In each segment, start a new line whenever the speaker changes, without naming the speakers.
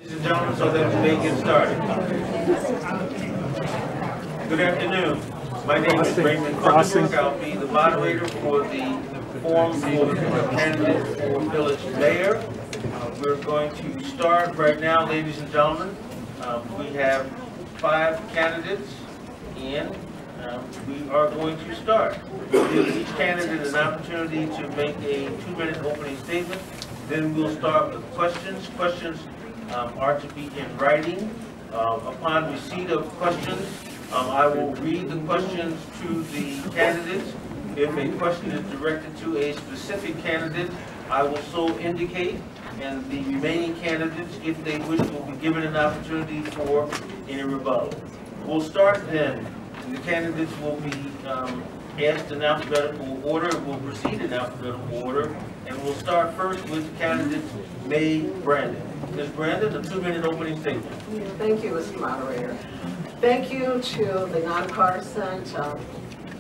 Ladies and gentlemen, so that we may get started. Good afternoon. My name is Braeburn Dr. I'll be the moderator for the forum for the candidate for village mayor. We're going to start right now, ladies and gentlemen. We have 5 candidates, and we are going to start. We'll give each candidate an opportunity to make a 2-minute opening statement. Then we'll start with questions. Questions are to be in writing. Upon receipt of questions, I will read the questions to the candidates. If a question is directed to a specific candidate, I will so indicate, and the remaining candidates, if they wish, will be given an opportunity for any rebuttal. We'll start then, and the candidates will be asked in alphabetical order. We'll proceed in alphabetical order, and we'll start first with candidate Mae Brandon. Ms. Brandon, a 2-minute opening statement.
Thank you, Mr. Moderator. Thank you to the nonpartisan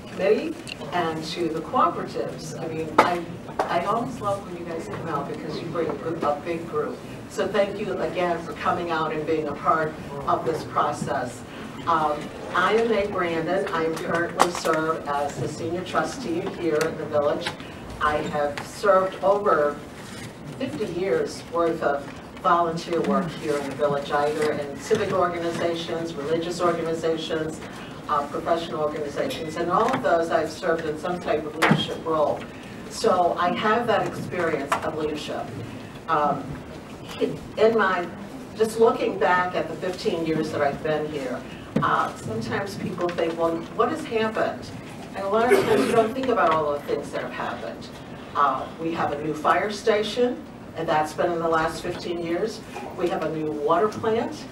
committee and to the cooperatives. I mean, I always love when you guys come out because you bring a big group. So thank you again for coming out and being a part of this process. I am Mae Brandon. I am currently served as the senior trustee here at the village. I have served over 50 years worth of volunteer work here in the village, either in civic organizations, religious organizations, professional organizations, and all of those I've served in some type of leadership role. So I have that experience of leadership. Just looking back at the 15 years that I've been here, sometimes people think, well, what has happened? And a lot of times you don't think about all the things that have happened. We have a new fire station, and that's been in the last 15 years. We have a new water plant.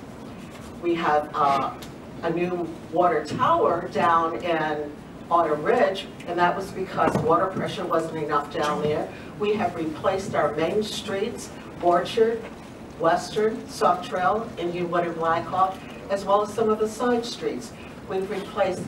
We have a new water tower down in Autumn Ridge, and that was because water pressure wasn't enough down there. We have replaced our main streets, Orchard, Western, Soft Trail, Indianwood and Blackhawk, as well as some of the side streets. We've replaced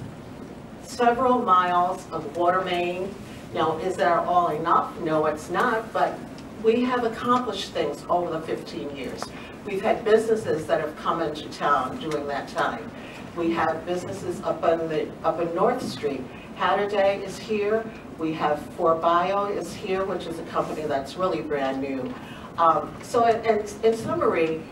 several miles of water main. Now, is that all enough? No, it's not, but we have accomplished things over the 15 years. We've had businesses that have come into town during that time. We have businesses up in North Street. Hatterday is here. We have 4Bio is here, which is a company that's really brand new. So in summary,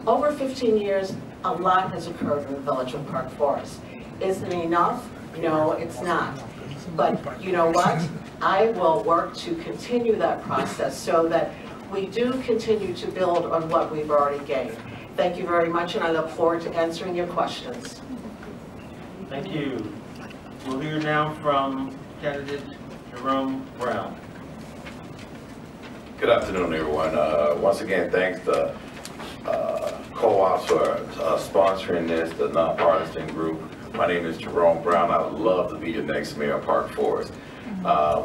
over 15 years, a lot has occurred in the village of Park Forest. Is it enough? No, it's not. But you know what? I will work to continue that process so that we do continue to build on what we've already gained. Thank you very much, and I look forward to answering your questions.
Thank you. We'll hear now from candidate JeRome Brown.
Good afternoon, everyone. Once again, thanks to co-ops for sponsoring this, the nonpartisan group. My name is JeRome Brown. I would love to be the next mayor of Park Forest.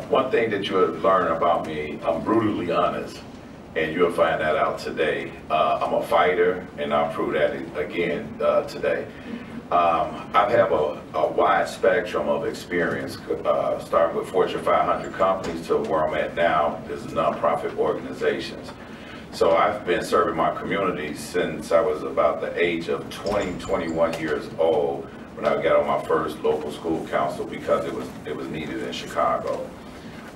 One thing that you'll learn about me, I'm brutally honest, and you'll find that out today. I'm a fighter, and I'll prove that again today. I have a wide spectrum of experience, starting with Fortune 500 companies to where I'm at now is nonprofit organizations. So I've been serving my community since I was about the age of 21 years old when I got on my first local school council because it was needed in Chicago.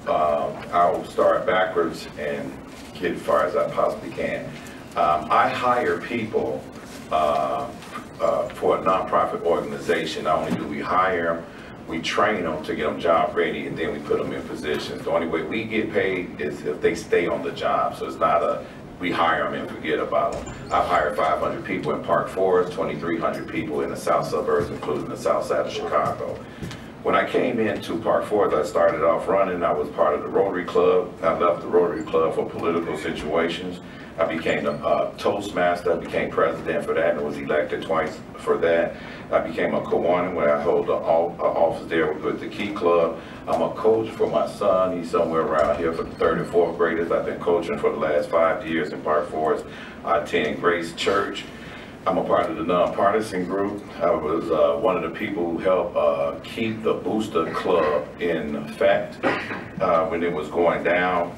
I'll start backwards and get as far as I possibly can. I hire people for a nonprofit organization. Not only do we hire them, we train them to get them job ready, and then we put them in positions. The only way we get paid is if they stay on the job. So it's not we hire them and forget about them. I've hired 500 people in Park Forest, 2,300 people in the south suburbs, including the south side of Chicago. When I came into Park Forest, I started off running. I was part of the Rotary Club. I left the Rotary Club for political situations. I became a Toastmaster. I became president for that and was elected twice for that. I became a Kiwanis where I hold an office there with the Key Club. I'm a coach for my son. He's somewhere around here for the 3rd and 4th graders. I've been coaching for the last 5 years in Park Forest. I attend Grace Church. I'm a part of the nonpartisan group. I was one of the people who helped keep the Booster Club in effect when it was going down.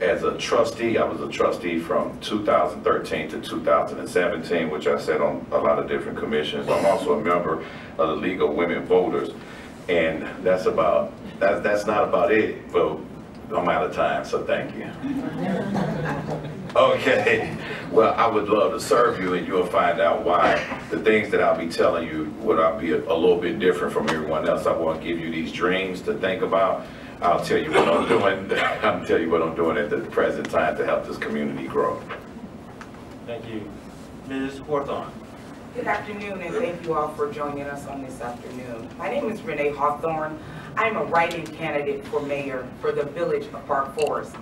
as a trustee, I was a trustee from 2013 to 2017, which I sat on a lot of different commissions. I'm also a member of the League of Women Voters, and that's not about it, but I'm out of time, so thank you. Okay, well, I would love to serve you, and you'll find out why the things that I'll be telling you would be a little bit different from everyone else. I want to give you these dreams to think about. I'll tell you what I'm doing. I'll tell you what I'm doing at the present time to help this community grow.
Thank you. Ms. Hawthorne.
Good afternoon, and thank you all for joining us on this afternoon. My name is Renee Hawthorne. I'm a write-in candidate for mayor for the Village of Park Forest.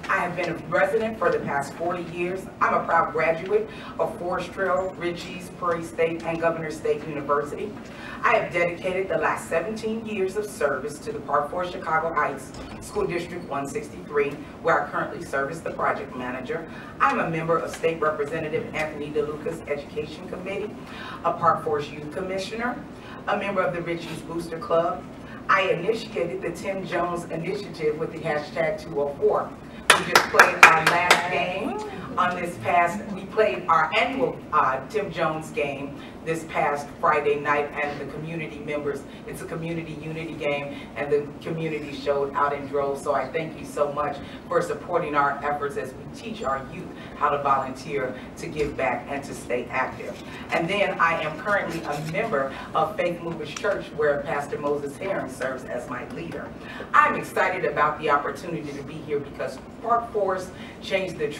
I have been a resident for the past 40 years. I'm a proud graduate of Forest Trail, Ritchie's, Prairie State, and Governor State University. I have dedicated the last 17 years of service to the Park Forest Chicago Heights School District 163, where I currently serve as the project manager. I'm a member of State Representative Anthony DeLuca's Education Committee, a Park Forest Youth Commissioner, a member of the Ritchie's Booster Club. I initiated the Tim Jones Initiative with the hashtag 204. We just played our last game on this past, we played our annual Tim Jones game this past Friday night, and the community members, it's a community unity game, and the community showed out in droves. So I thank you so much for supporting our efforts as we teach our youth how to volunteer, to give back, and to stay active. And then I am currently a member of Faith Movers Church, where Pastor Moses Herring serves as my leader. I'm excited about the opportunity to be here because Park Forest changed the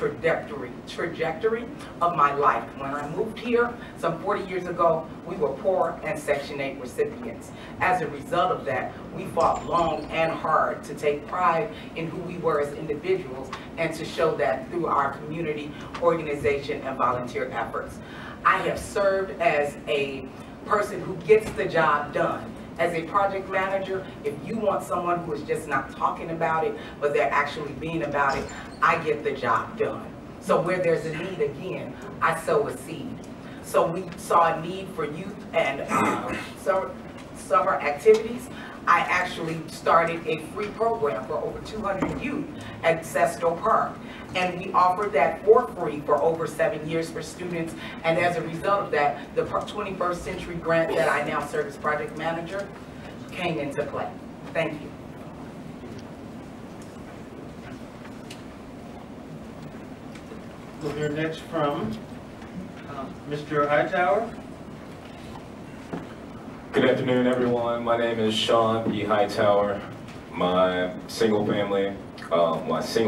trajectory of my life. When I moved here some 40 years ago, we were poor and Section 8 recipients. As a result of that, we fought long and hard to take pride in who we were as individuals and to show that through our community organization and volunteer efforts. I have served as a person who gets the job done. As a project manager, if you want someone who is just not talking about it, but they're actually being about it, I get the job done. So where there's a need, again, I sow a seed. So we saw a need for youth and summer activities. I actually started a free program for over 200 youth at Sesto Park. And we offered that for free for over 7 years for students. And as a result of that, the 21st Century Grant that I now serve as project manager came into play. Thank you.
We'll hear next from Mr. Hightower.
Good afternoon, everyone. My name is Sean P. Hightower. My single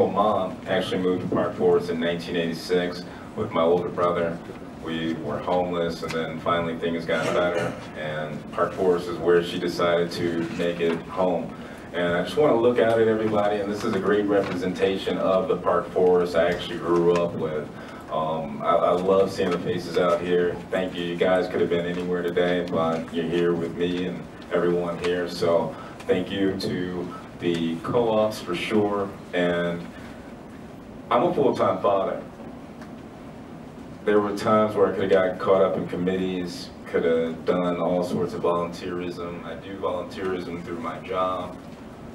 mom actually moved to Park Forest in 1986 with my older brother. We were homeless, and then finally things got better, and Park Forest is where she decided to make it home. And I just want to look out at everybody, and this is a great representation of the Park Forest I actually grew up with. I love seeing the faces out here. Thank you. You guys could have been anywhere today, but you're here with me and everyone here. So thank you to the co-ops for sure. And I'm a full-time father. There were times where I could have gotten caught up in committees, could have done all sorts of volunteerism. I do volunteerism through my job.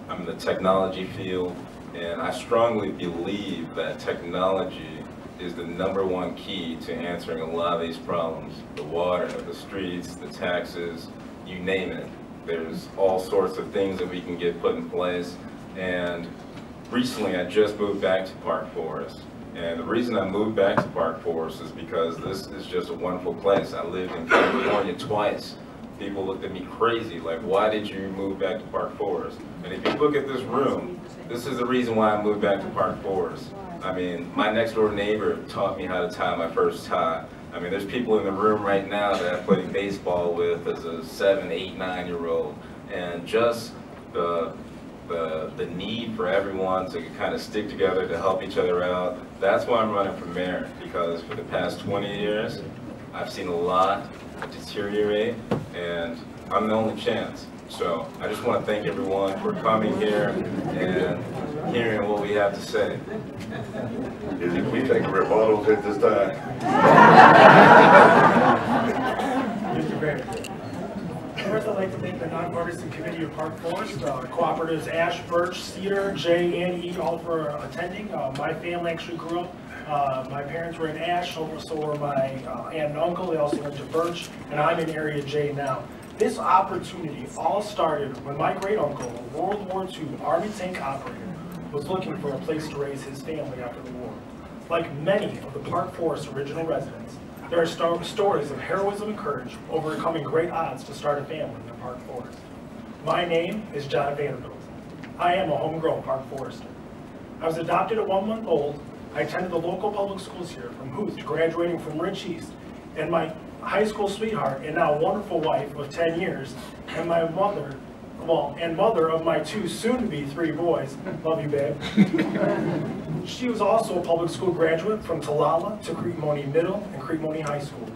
I'm in the technology field, and I strongly believe that technology is the #1 key to answering a lot of these problems. The water, the streets, the taxes, you name it. There's all sorts of things that we can get put in place. And recently I just moved back to Park Forest. And the reason I moved back to Park Forest is because this is just a wonderful place. I lived in California twice. People looked at me crazy, like, why did you move back to Park Forest? And if you look at this room, this is the reason why I moved back to Park Forest. I mean, my next door neighbor taught me how to tie my first tie. I mean, there's people in the room right now that I played baseball with as a 7, 8, 9-year-old. And just the need for everyone to kind of stick together to help each other out. That's why I'm running for mayor, because for the past 20 years, I've seen a lot deteriorate, and I'm the only chance. So I just want to thank everyone for coming here and hearing what we have to say.
Can we take rebuttals at this time?
Mr. Brandon.
First, I'd like to to thank the nonpartisan committee of Park Forest, cooperatives Ash, Birch, Cedar, J, and E, all for attending. My family actually grew up. My parents were in Ash, so were my aunt and uncle. They also went to Birch, and I'm in Area J now. This opportunity all started when my great uncle, a World War II Army tank operator, was looking for a place to raise his family after the war. Like many of the Park Forest original residents, there are stories of heroism and courage overcoming great odds to start a family in Park Forest. My name is Jonathan Vanderbilt. I am a homegrown Park Forester. I was adopted at 1 month old. I attended the local public schools here from Huth to graduating from Rich East, and my high school sweetheart and now wonderful wife of 10 years, and my mother, and mother of my 2 soon-to-be 3 boys. Love you, babe. She was also a public school graduate from Talala to Creekmoney Middle and Creekmoney High School.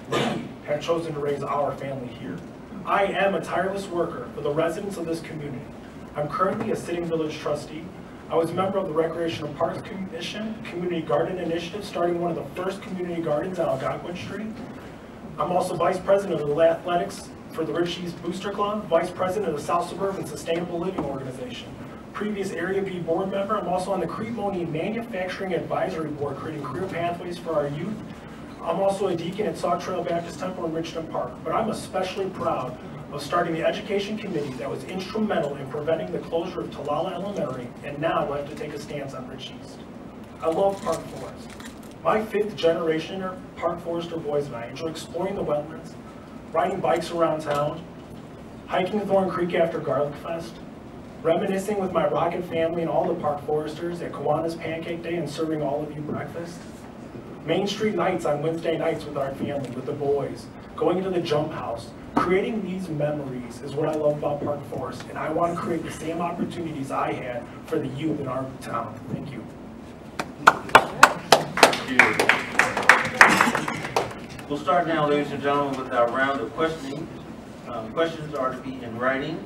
We have chosen to raise our family here. I am a tireless worker for the residents of this community. I'm currently a sitting village trustee. I was a member of the Recreation and Parks Commission Community Garden Initiative, starting one of the first community gardens on Algonquin Street. I'm also vice president of the athletics for the Rich East Booster Club, vice president of the South Suburban Sustainable Living Organization, previous Area B board member. I'm also on the Creekmoney Manufacturing Advisory Board, creating career pathways for our youth. I'm also a deacon at Sauk Trail Baptist Temple in Richmond Park, but I'm especially proud of starting the education committee that was instrumental in preventing the closure of Talala Elementary, and now will have to take a stance on Rich East. I love Park Forest. My 5th generation Park Forester boys and I enjoy exploring the wetlands, riding bikes around town, hiking Thorn Creek after Garlic Fest, reminiscing with my Rocket family and all the Park Foresters at Kiwanis Pancake Day and serving all of you breakfast. Main Street nights on Wednesday nights with our family, with the boys, going into the jump house. Creating these memories is what I love about Park Forest, and I want to create the same opportunities I had for the youth in our town. Thank you.
We'll start now, ladies and gentlemen, with our round of questioning. Questions are to be in writing,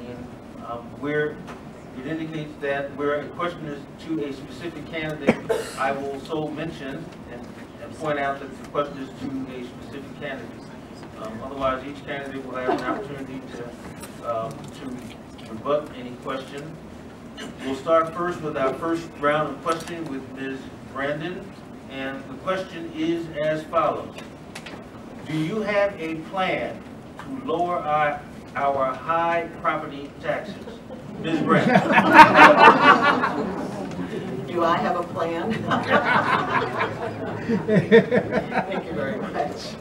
and where it indicates that where a question is to a specific candidate, I will so mention and point out that the question is to a specific candidate. Otherwise, each candidate will have an opportunity to rebut any question. We'll start first with our first round of questioning with Ms. Brandon, and the question is as follows. Do you have a plan to lower our high property taxes? Ms. Brandon.
Do I have a plan? Thank you very much.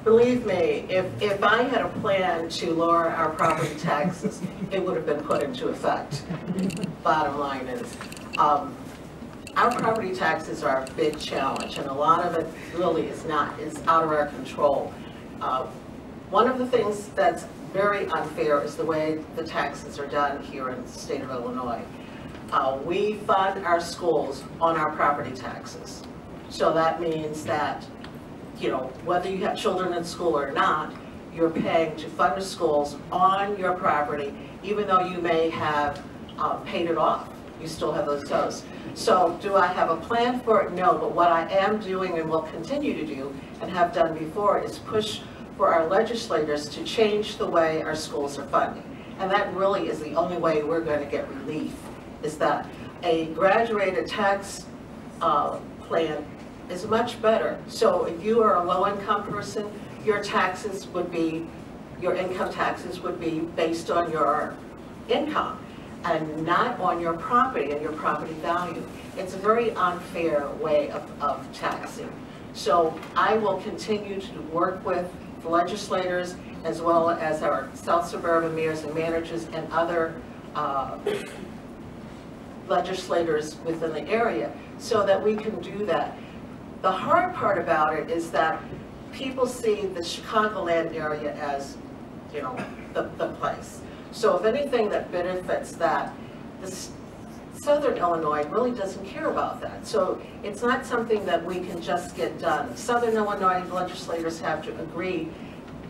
Believe me, if I had a plan to lower our property taxes, it would have been put into effect. Bottom line is, our property taxes are a big challenge, and a lot of it really is out of our control. One of the things that's very unfair is the way the taxes are done here in the state of Illinois. We fund our schools on our property taxes. So that means that, you know, whether you have children in school or not, you're paying to fund the schools on your property, even though you may have paid it off. You still have those toes. So do I have a plan for it? No, but what I am doing and will continue to do and have done before is push for our legislators to change the way our schools are funded. And that really is the only way we're going to get relief, is that a graduated tax plan is much better. So if you are a low-income person, your taxes would be, your income taxes would be based on your income and not on your property and your property value. It's a very unfair way of taxing. So I will continue to work with the legislators as well as our South Suburban mayors and managers and other legislators within the area so that we can do that. The hard part about it is that people see the Chicagoland area as, you know, the place. So if anything that benefits that, Southern Illinois really doesn't care about that. So it's not something that we can just get done. Southern Illinois legislators have to agree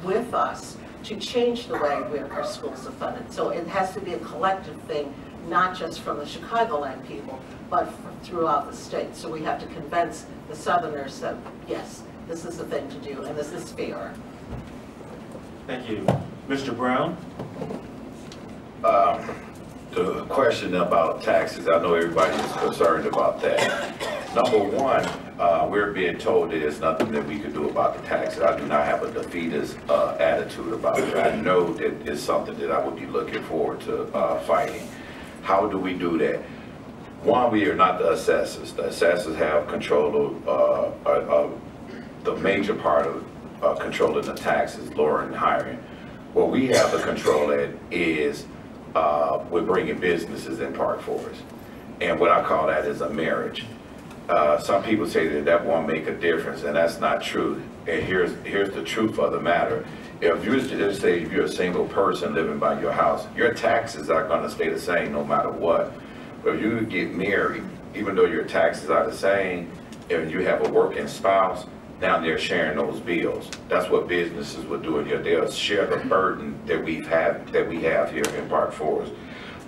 with us to change the way our schools are funded. So it has to be a collective thing, not just from the Chicagoland people, but throughout the state. So we have to convince the Southerners that, yes, this is the thing to do, and this is fair.
Thank you. Mr. Brown?
The question about taxes, I know everybody is concerned about that. Number one, we're being told that there's nothing that we could do about the taxes. I do not have a defeatist attitude about it. I know that it's something that I would be looking forward to fighting. How do we do that? One, we are not the assessors. The assessors have control of the major part of controlling the taxes, lowering hiring. What we have the control at is we're bringing businesses in Park Forest. And what I call that is a marriage. Some people say that that won't make a difference, and that's not true. And here's the truth of the matter. If you're just say if you're a single person living by your house, your taxes are going to stay the same no matter what. But if you get married, even though your taxes are the same, if you have a working spouse, now they're sharing those bills. That's what businesses will do here. They'll share the burden that we have here in Park Forest.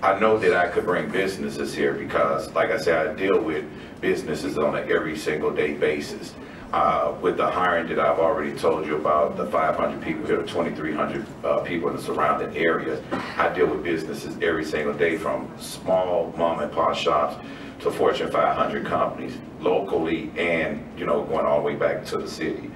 I know that I could bring businesses here because, like I said, I deal with businesses on an every single day basis. With the hiring that I've already told you about, the 500 people here, the 2,300 people in the surrounding areas, I deal with businesses every single day, from small mom and pop shops to Fortune 500 companies, locally and, going all the way back to the city.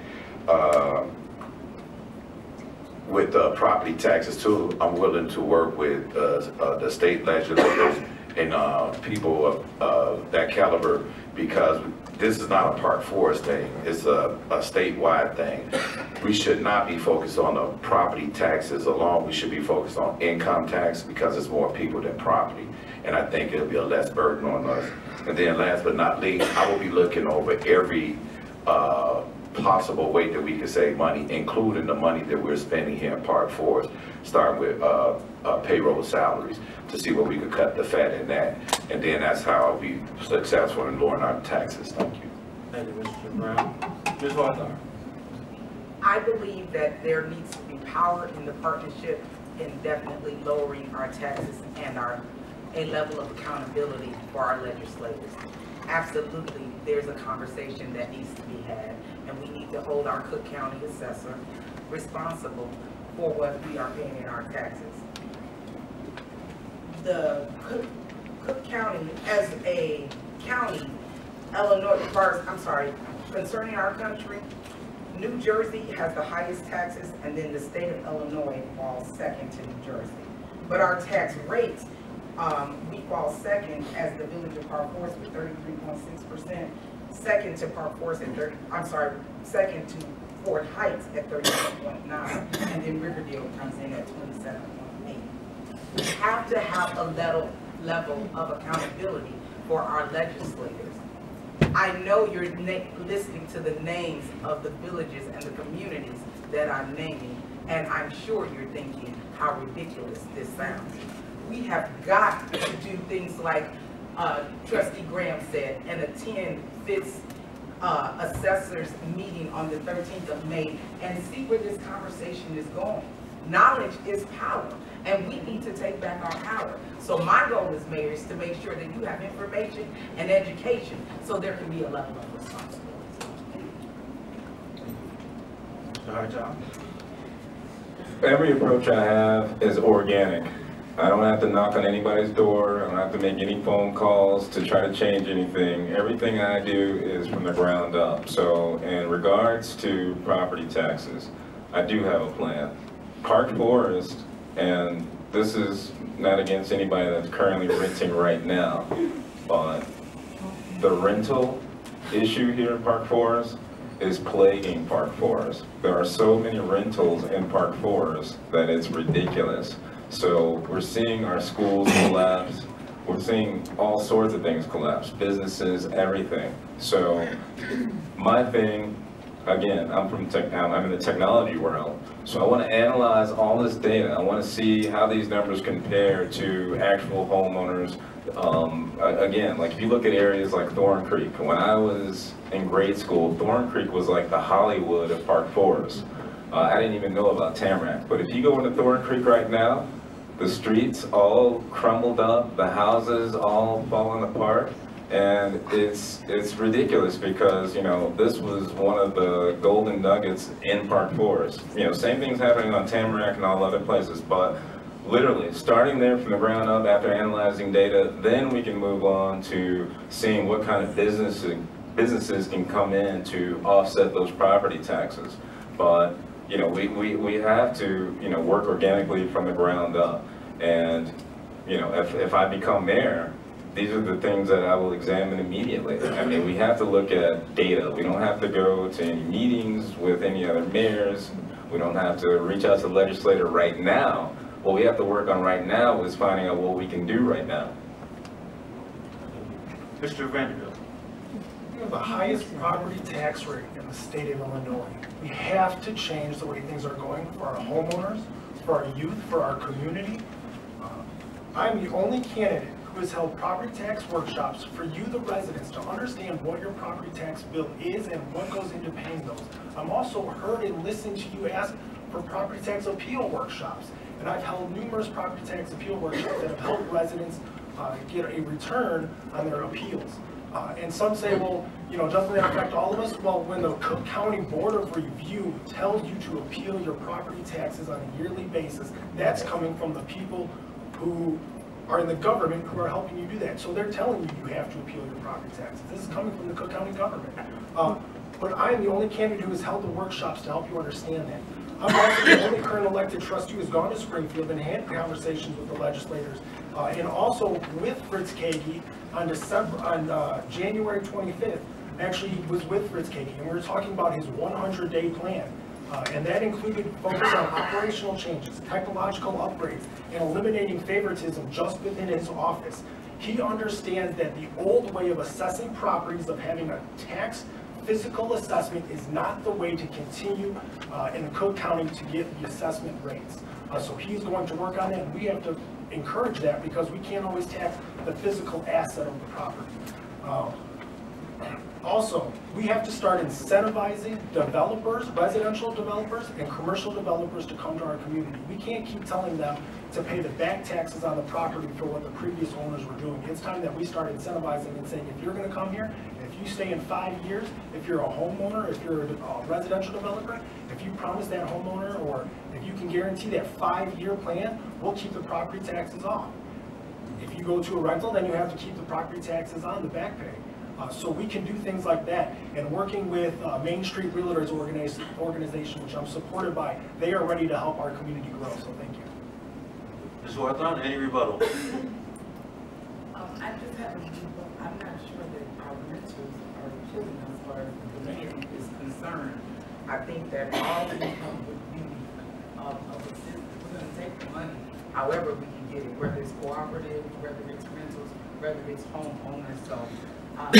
With property taxes too, I'm willing to work with the state legislators and people of that caliber, because this is not a Park Forest thing, it's a statewide thing. We should not be focused on the property taxes alone, we should be focused on income tax, because it's more people than property. And I think it'll be a less burden on us. And then last but not least, I will be looking over every possible way that we can save money, including the money that we're spending here in Park Forest, starting with payroll salaries, to see where we could cut the fat in that. And then that's how I'll be successful in lowering our taxes. Thank you.
Thank you, Mr. Brown. Ms. Hawthorne?
I believe that there needs to be power in the partnership in definitely lowering our taxes and a level of accountability for our legislators. Absolutely, there's a conversation that needs to be had, and we need to hold our Cook County assessor responsible for what we are paying in our taxes. The Cook County, as a county, concerning our country, New Jersey has the highest taxes, and then the state of Illinois falls second to New Jersey. But our tax rates, we fall second as the Village of Park Forest with 33.6%, second to Park Forest at second to Fort Heights at 31.9%, and then Riverdale comes in at 27.8%. We have to have a level of accountability for our legislators. I know you're listening to the names of the villages and the communities that I'm naming, and I'm sure you're thinking how ridiculous this sounds. We have got to do things like Trustee Graham said, and attend Fitz assessors meeting on the 13th of May and see where this conversation is going. Knowledge is power, and we need to take back our power. So my goal as mayor is to make sure that you have information and education so there can be a level of responsibility.
Mr. Hightower?
Every approach I have is organic. I don't have to knock on anybody's door. I don't have to make any phone calls to try to change anything. Everything I do is from the ground up. So in regards to property taxes, I do have a plan. Park Forest, and this is not against anybody that's currently renting right now, but the rental issue here in Park Forest is plaguing Park Forest. There are so many rentals in Park Forest that it's ridiculous. So we're seeing our schools collapse. We're seeing all sorts of things collapse, businesses, everything. So my thing, again, I'm in the technology world. So I want to analyze all this data. I want to see how these numbers compare to actual homeowners. Again, like if you look at areas like Thorn Creek, when I was in grade school, Thorn Creek was like the Hollywood of Park Forest. I didn't even know about Tamarack, but if you go into Thorn Creek right now, the streets all crumbled up, the houses all falling apart. And it's ridiculous because, you know, this was one of the golden nuggets in Park Forest. You know, same thing's happening on Tamarack and all other places, but literally starting there from the ground up after analyzing data, then we can move on to seeing what kind of businesses can come in to offset those property taxes. But, you know, we have to, you know, work organically from the ground up. And, you know, if I become mayor, these are the things that I will examine immediately. I mean, we have to look at data. We don't have to go to any meetings with any other mayors. We don't have to reach out to the legislator right now. What we have to work on right now is finding out what we can do right now.
Mr. Vanderbilt.
We have the highest property tax rate in the state of Illinois. We have to change the way things are going for our homeowners, for our youth, for our community. I'm the only candidate who has held property tax workshops for you, the residents, to understand what your property tax bill is and what goes into paying those. I'm also heard and listened to you ask for property tax appeal workshops. And I've held numerous property tax appeal workshops that have helped residents get a return on their appeals. And some say, well, you know, doesn't that affect all of us? Well, when the Cook County Board of Review tells you to appeal your property taxes on a yearly basis, that's coming from the people who are in the government who are helping you do that. So they're telling you you have to appeal your property taxes. This is coming from the Cook County government. But I am the only candidate who has held the workshops to help you understand that. I'm also the only current elected trustee who has gone to Springfield and had conversations with the legislators, and also with Fritz Kagi on January 25th. Actually, was with Fritz Kagi, and we were talking about his 100-day plan. And that included focus on operational changes, technological upgrades, and eliminating favoritism just within his office. He understands that the old way of assessing properties, of having a tax physical assessment, is not the way to continue in Cook County to get the assessment rates. So he's going to work on that, and we have to encourage that because we can't always tax the physical asset of the property. Also, we have to start incentivizing developers, residential developers, and commercial developers to come to our community. We can't keep telling them to pay the back taxes on the property for what the previous owners were doing. It's time that we start incentivizing and saying, if you're going to come here, if you stay in 5 years, if you're a homeowner, if you're a residential developer, if you promise that homeowner, or if you can guarantee that 5-year plan, we'll keep the property taxes off. If you go to a rental, then you have to keep the property taxes on the back pay. So we can do things like that, and working with Main Street Realtors organization, which I'm supported by, they are ready to help our community grow, so thank you.
Ms. Hawthorne, any rebuttal?
I just have I'm not sure that our renters are killing us as far as the demand is concerned. I think that all the income would be of assistance. We're going to take the money however we can get it, whether it's cooperative, whether it's rentals, whether it's homeowners. So I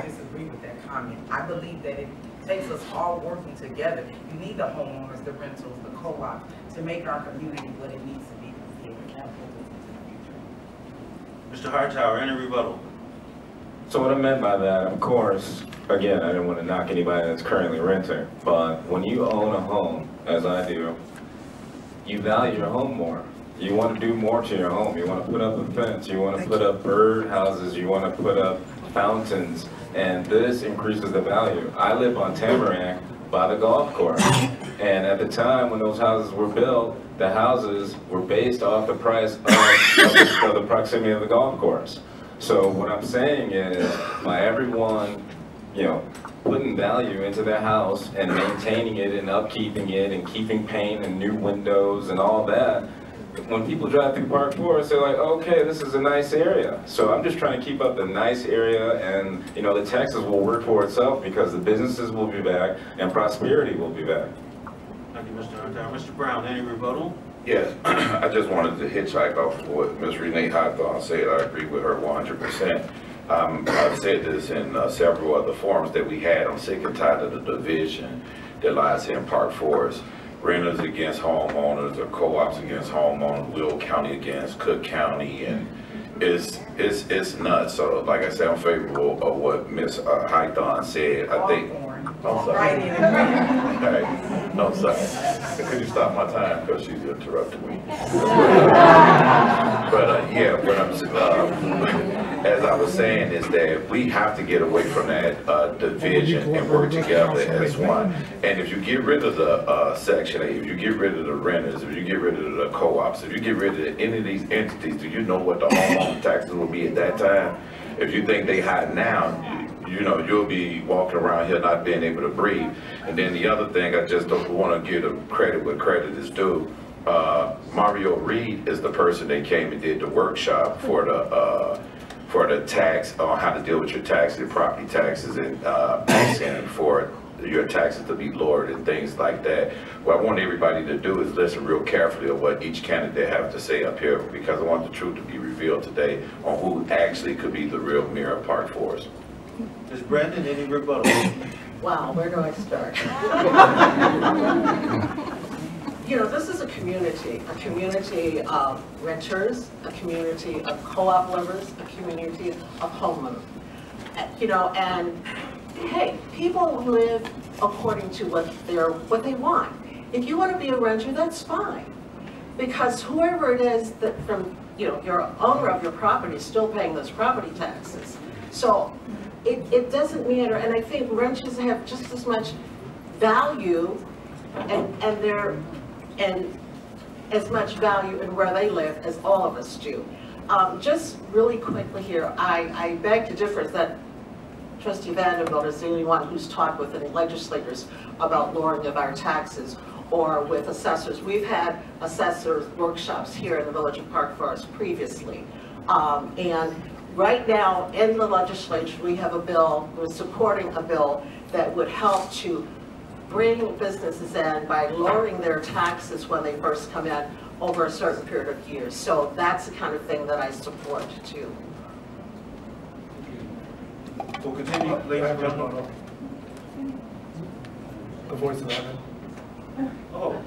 disagree with that comment. I believe that it takes us all working together. You need the homeowners, the rentals, the co-ops to make our community what it needs to be to be able to catapult us into the future.
Mr. Hightower, any rebuttal?
So what I meant by that, of course, again, I didn't want to knock anybody that's currently renting, but when you own a home, as I do, you value your home more. You want to do more to your home. You want to put up a fence. You want to put up bird houses. You want to put up fountains. And this increases the value. I live on Tamarack by the golf course. And at the time when those houses were built, the houses were based off the price of the proximity of the golf course. So what I'm saying is, by everyone, you know, putting value into their house and maintaining it and upkeeping it and keeping paint and new windows and all that, when people drive through Park Forest, they're like, okay, this is a nice area. So I'm just trying to keep up the nice area, and you know, the taxes will work for itself because the businesses will be back and prosperity will be back.
Thank you, Mr. Hightower. Mr. Brown, any rebuttal?
Yes, I just wanted to hitchhike off of what Ms. Renee Hawthorne said. I agree with her 100%. I've said this in several other forums that we had. I'm sick and tired of the division that lies here in Park Forest. Renters against homeowners, or co-ops against homeowners, Will County against Cook County, and it's nuts. So like I said, I'm favorable of what Ms. Hawthorne said. I think, I'm sorry. Right. No, I'm sorry. Could you stop my time because she's interrupting me? But yeah, what I'm as I was saying is that we have to get away from that division and work together as one. And if you get rid of the Section 8, if you get rid of the renters, if you get rid of the co-ops, if you get rid of any of these entities, do you know what the homeowner taxes will be at that time? If you think they high now, you know, you'll be walking around here not being able to breathe. And then the other thing, I just don't want to give them credit where credit is due. Mario Reed is the person that came and did the workshop for the tax on how to deal with your taxes, your property taxes, and asking for your taxes to be lowered and things like that. What I want everybody to do is listen real carefully of what each candidate have to say up here, because I want the truth to be revealed today on who actually could be the real mayor of Park Forest.
Ms. Brandon, any rebuttal?
Wow, where do I start? You know, this is a community of renters, a community of co-op livers, a community of homeowners. You know, and hey, people live according to what they want. If you want to be a renter, that's fine, because whoever it is that from, you know, your owner of your property is still paying those property taxes. So it doesn't matter, and I think renters have just as much value and as much value in where they live as all of us do. Just really quickly here, I beg to differ that Trustee Vanderbilt is the only one who's talked with any legislators about lowering of our taxes or with assessors. We've had assessors workshops here in the Village of Park Forest previously. And right now in the legislature, we have a bill, we're supporting a bill that would help to bring businesses in by lowering their taxes when they first come in over a certain period of years. So that's the kind of thing that I support too.
We'll continue, ladies and gentlemen.
The voice of heaven.
Oh.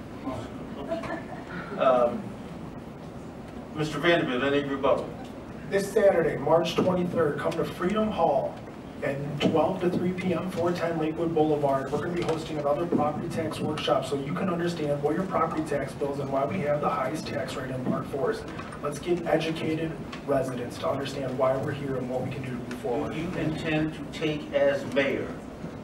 Mr. Vanderbilt, any rebuttal?
This Saturday, March 23rd, come to Freedom Hall at 12 to 3 p.m., 410 Lakewood Boulevard. We're going to be hosting another property tax workshop so you can understand what your property tax bills and why we have the highest tax rate in Park Forest. Let's get educated residents to understand why we're here and what we can do to move forward.
Do you intend to take as mayor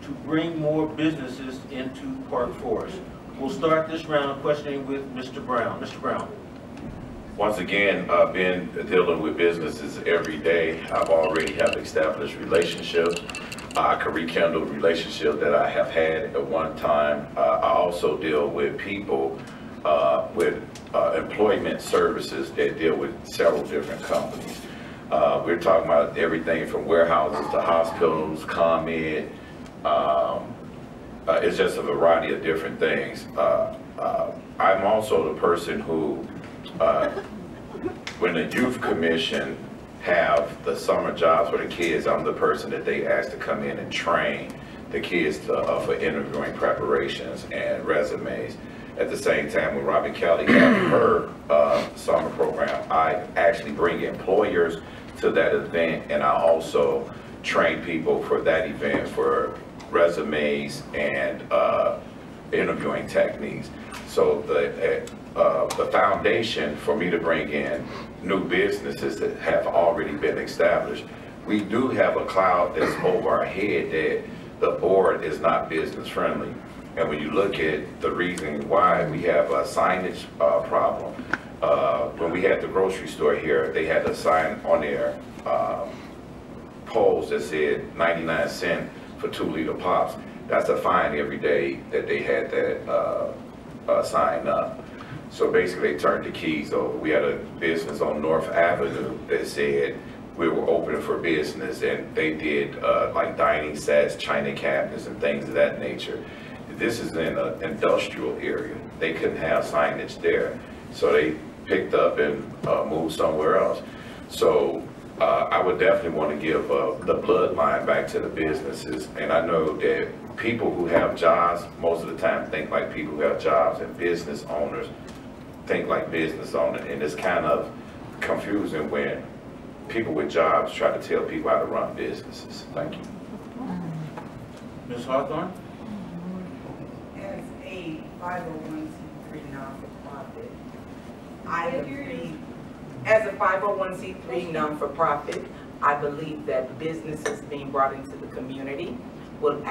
to bring more businesses into Park Forest? We'll start this round of questioning with Mr. Brown. Mr. Brown.
Once again, I've been dealing with businesses every day. I've already have established relationships. I can rekindle relationships that I have had at one time. I also deal with people with employment services that deal with several different companies. We're talking about everything from warehouses to hospitals, ComEd. It's just a variety of different things. I'm also the person who when the youth commission have the summer jobs for the kids, I'm the person that they ask to come in and train the kids for interviewing preparations and resumes. At the same time, when Robin Kelly had her summer program, I actually bring employers to that event, and I also train people for that event for resumes and interviewing techniques. So the foundation for me to bring in new businesses that have already been established. We do have a cloud that's over our head that the board is not business friendly. And when you look at the reason why, we have a signage problem. When we had the grocery store here, they had a sign on their poles that said 99 cents for 2-liter pops. That's a fine every day that they had that sign up. So basically they turned the keys over. We had a business on North Avenue that said we were open for business, and they did like dining sets, china cabinets, and things of that nature. This is in an industrial area. They couldn't have signage there. So they picked up and moved somewhere else. So I would definitely want to give the bloodline back to the businesses. And I know that people who have jobs most of the time think like people who have jobs, and business owners think like business owners. And it's kind of confusing when people with jobs try to tell people how to run businesses. Thank you.
Ms. Hawthorne?
As a 501c3 non-for-profit, I agree. As a 501c3 non-for-profit, I believe that businesses being brought into the community will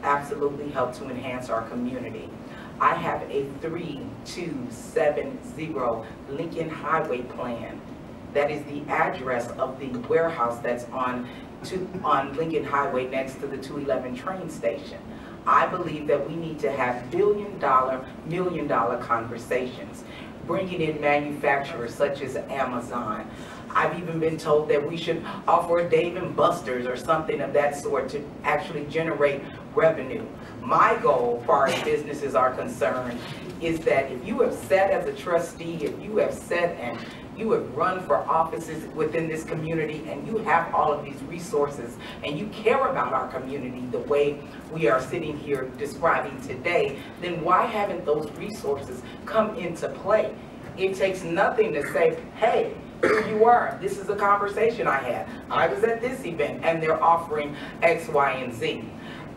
absolutely help to enhance our community. I have a 3270 Lincoln Highway plan. That is the address of the warehouse that's on Lincoln Highway next to the 211 train station. I believe that we need to have billion-dollar, million-dollar conversations, bringing in manufacturers such as Amazon. I've even been told that we should offer a Dave & Buster's or something of that sort to actually generate revenue. My goal, as far as businesses are concerned, is that if you have sat as a trustee, if you have sat and you have run for offices within this community and you have all of these resources and you care about our community the way we are sitting here describing today, then why haven't those resources come into play? It takes nothing to say, hey, here you are, this is a conversation I had. I was at this event and they're offering X, Y, and Z.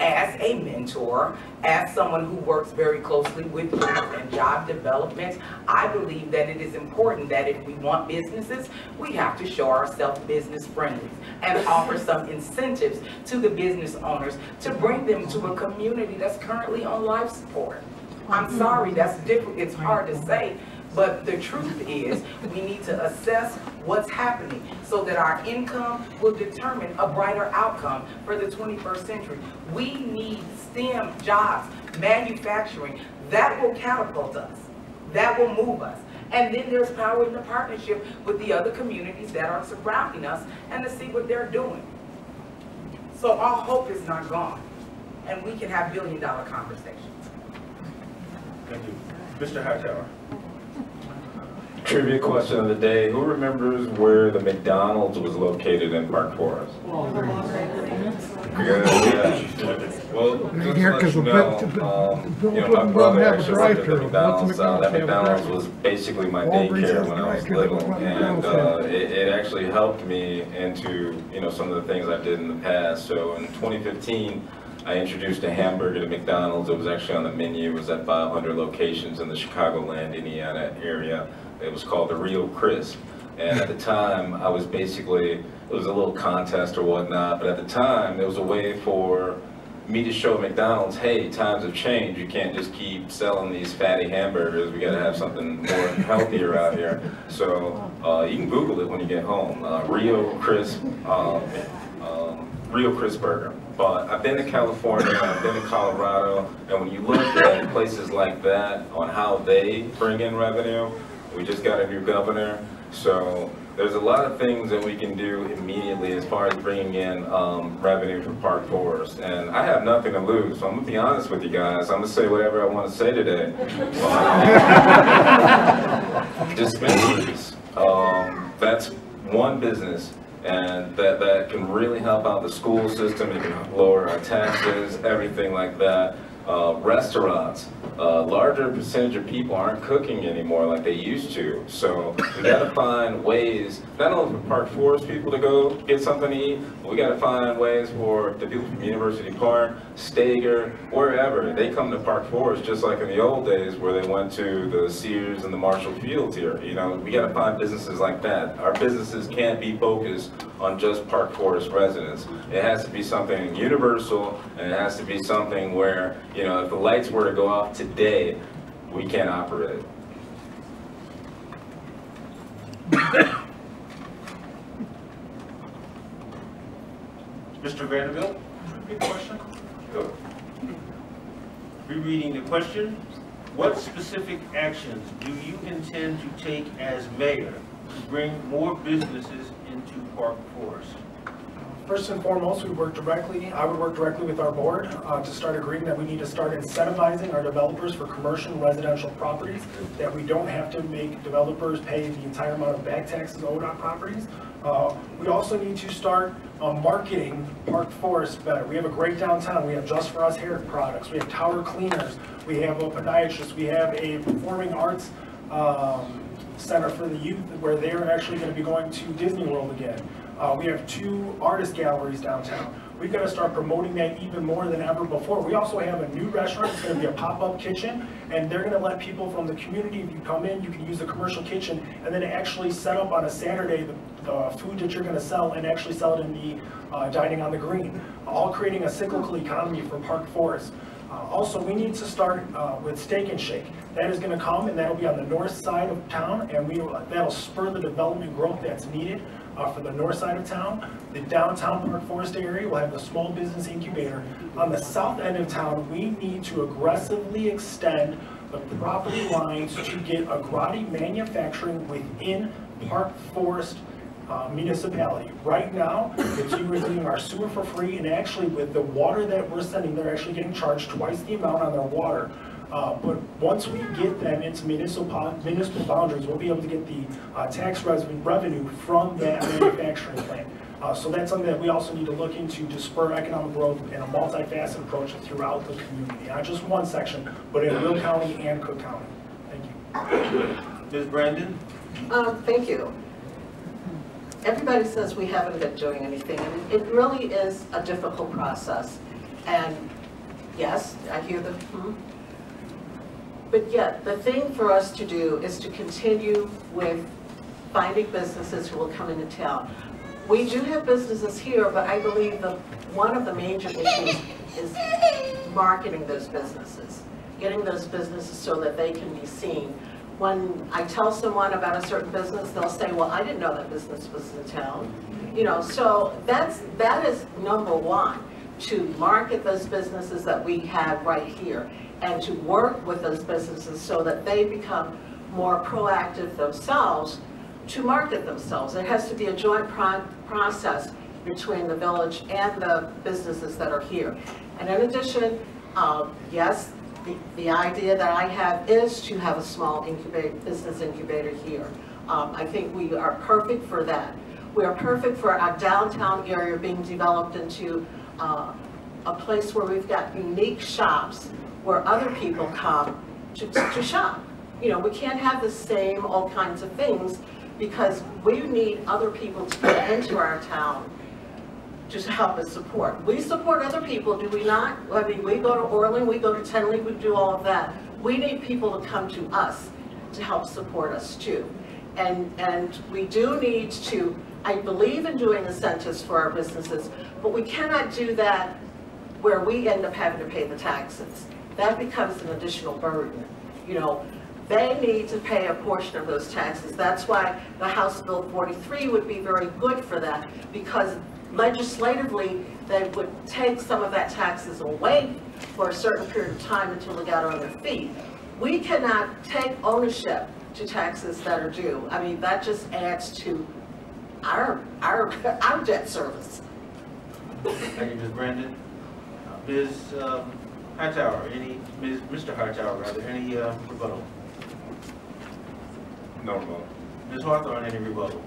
As a mentor, as someone who works very closely with youth and job development, I believe that it is important that if we want businesses, we have to show ourselves business friendly and offer some incentives to the business owners to bring them to a community that's currently on life support. I'm sorry, that's different, it's hard to say, but the truth is we need to assess what's happening so that our income will determine a brighter outcome for the 21st century. We need STEM jobs, manufacturing, that will catapult us, that will move us. And then there's power in the partnership with the other communities that are surrounding us and to see what they're doing. So our hope is not gone and we can have billion-dollar conversations.
Thank you. Mr. Hightower.
Trivia question of the day. Who remembers where the McDonald's was located in Park Forest? Good, yeah. Well, just to let you know, my brother actually worked at the McDonald's. That McDonald's was basically my daycare when I was little, and it actually helped me into, you know, some of the things I did in the past. So in 2015, I introduced a hamburger to McDonald's. It was actually on the menu. It was at 500 locations in the Chicagoland, Indiana area. It was called the Rio Crisp. And at the time, I was basically, it was a little contest or whatnot, but at the time, it was a way for me to show McDonald's, hey, times have changed. You can't just keep selling these fatty hamburgers. We gotta have something more healthier out here. So you can Google it when you get home. Rio Crisp Burger. But I've been to California, I've been to Colorado, and when you look at places like that on how they bring in revenue, we just got a new governor, so there's a lot of things that we can do immediately as far as bringing in revenue from Park Forest. And I have nothing to lose, so I'm gonna be honest with you guys. I'm gonna say whatever I want to say today. Dispensaries. That's one business, and that can really help out the school system. It can lower our taxes, everything like that. Restaurants. Larger percentage of people aren't cooking anymore like they used to. So we got to find ways, not only for Park Forest people to go get something to eat, but we got to find ways for the people from University Park, Stager, wherever. They come to Park Forest just like in the old days where they went to the Sears and the Marshall Fields here. You know, we got to find businesses like that. Our businesses can't be focused on just Park Forest residents. It has to be something universal, and it has to be something where, you know, if the lights were to go off today, we can't operate.
Mr. Vanderbilt, repeat the question.
Sure.
Rereading the question, what specific actions do you intend to take as mayor to bring more businesses into Park Forest?
First and foremost, I would work directly with our board to start agreeing that we need to start incentivizing our developers for commercial and residential properties, that we don't have to make developers pay the entire amount of back taxes owed on properties. We also need to start marketing Park Forest better. We have a great downtown. We have Just For Us hair products. We have tower cleaners. We have a podiatrist. We have a performing arts center for the youth where they're actually going to be going to Disney World again. We have 2 artist galleries downtown. We've got to start promoting that even more than ever before. We also have a new restaurant. It's going to be a pop-up kitchen, and they're going to let people from the community, if you come in, you can use the commercial kitchen, and then actually set up on a Saturday, the food that you're going to sell and actually sell it in the dining on the green, all creating a cyclical economy for Park Forest. Also, we need to start with Steak and Shake. That is going to come, and that'll be on the north side of town, and that'll spur the development growth that's needed for the north side of town. The downtown Park Forest area will have the small business incubator. On the south end of town, we need to aggressively extend the property lines to get agrati manufacturing within Park Forest municipality. Right now, it's using our sewer for free, and actually with the water that we're sending, they're actually getting charged twice the amount on their water. But once we get them into municipal boundaries, we'll be able to get the tax revenue from that manufacturing plant. So that's something that we also need to look into to spur economic growth and a multifaceted approach throughout the community. Not just one section, but in Will County and Cook County. Thank you.
Ms. Brandon?
Thank you. Everybody says we haven't been doing anything, and it really is a difficult process. And yes, I hear the but yet the thing for us to do is to continue with finding businesses who will come into town. We do have businesses here, but I believe one of the major issues is marketing those businesses, getting those businesses so that they can be seen. When I tell someone about a certain business, they'll say, well, I didn't know that business was in town. You know, so that is number one, to market those businesses that we have right here and to work with those businesses so that they become more proactive themselves to market themselves. It has to be a joint process between the village and the businesses that are here. And in addition, yes, the idea that I have is to have a small business incubator here. I think we are perfect for that. We are perfect for our downtown area being developed into a place where we've got unique shops where other people come to shop. You know, we can't have the same all kinds of things because we need other people to get into our town to help us support. We support other people, do we not? I mean, we go to Orland, we go to Tenley, we do all of that. We need people to come to us to help support us too. And we do need to, I believe in doing incentives for our businesses, but we cannot do that where we end up having to pay the taxes. That becomes an additional burden. You know, they need to pay a portion of those taxes. That's why the House Bill 43 would be very good for that, because legislatively they would take some of that taxes away for a certain period of time until they got on their feet. We cannot take ownership to taxes that are due. I mean, that just adds to our debt service.
Thank you, Ms. Brandon. Ms. Hightower, Mr. Hightower, rather, any rebuttal?
No rebuttal.
Ms. Hawthorne, any rebuttal?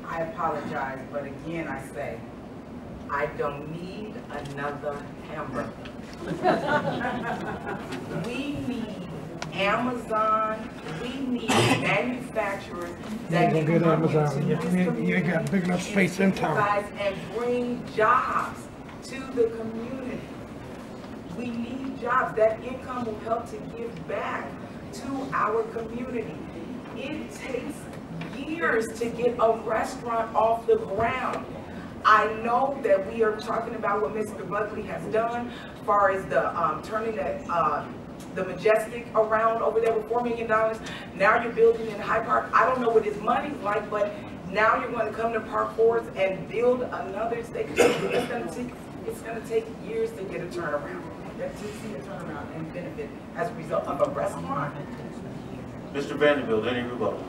I apologize, but again I say, I don't need another hamburger. We need Amazon, we need manufacturers that can
get
come
Amazon.
into this community
You ain't got big enough space in town.
and bring jobs to the community. We need jobs. That income will help to give back to our community. It takes years to get a restaurant off the ground. I know that we are talking about what Mr. Buckley has done as far as the turning the Majestic around over there with $4 million. Now you're building in Hyde Park. I don't know what his money's like, but now you're going to come to Park Forest and build another station. It's going to take years to get a turnaround. To see a turnaround and benefit as a result of a restaurant.
Mr. Vanderbilt, any rebuttal?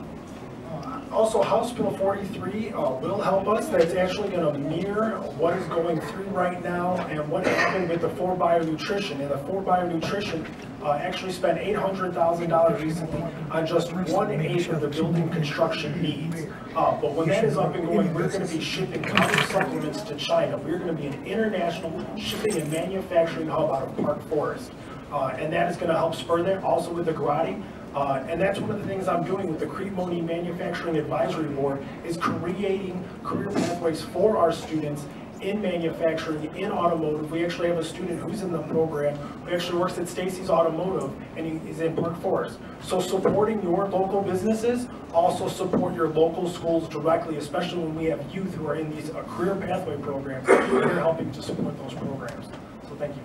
Also, House Bill 43 will help us. That's actually going to mirror what is going through right now and what happened with the 4-Bio Nutrition. And the 4-Bio Nutrition actually spent $800,000 recently on just 1/8 of the building construction needs. But when that is up and going, we're going to be shipping counter supplements to China. We're going to be an international shipping and manufacturing hub out of Park Forest. And that is going to help spur that, also with the Agrati. And that's one of the things I'm doing with the Crete-Money Manufacturing Advisory Board, is creating career pathways for our students in manufacturing, in automotive. We actually have a student who's in the program who actually works at Stacy's Automotive, and he's in Park Forest. So supporting your local businesses, also support your local schools directly, especially when we have youth who are in these career pathway programs. We're helping to support those programs. So thank you.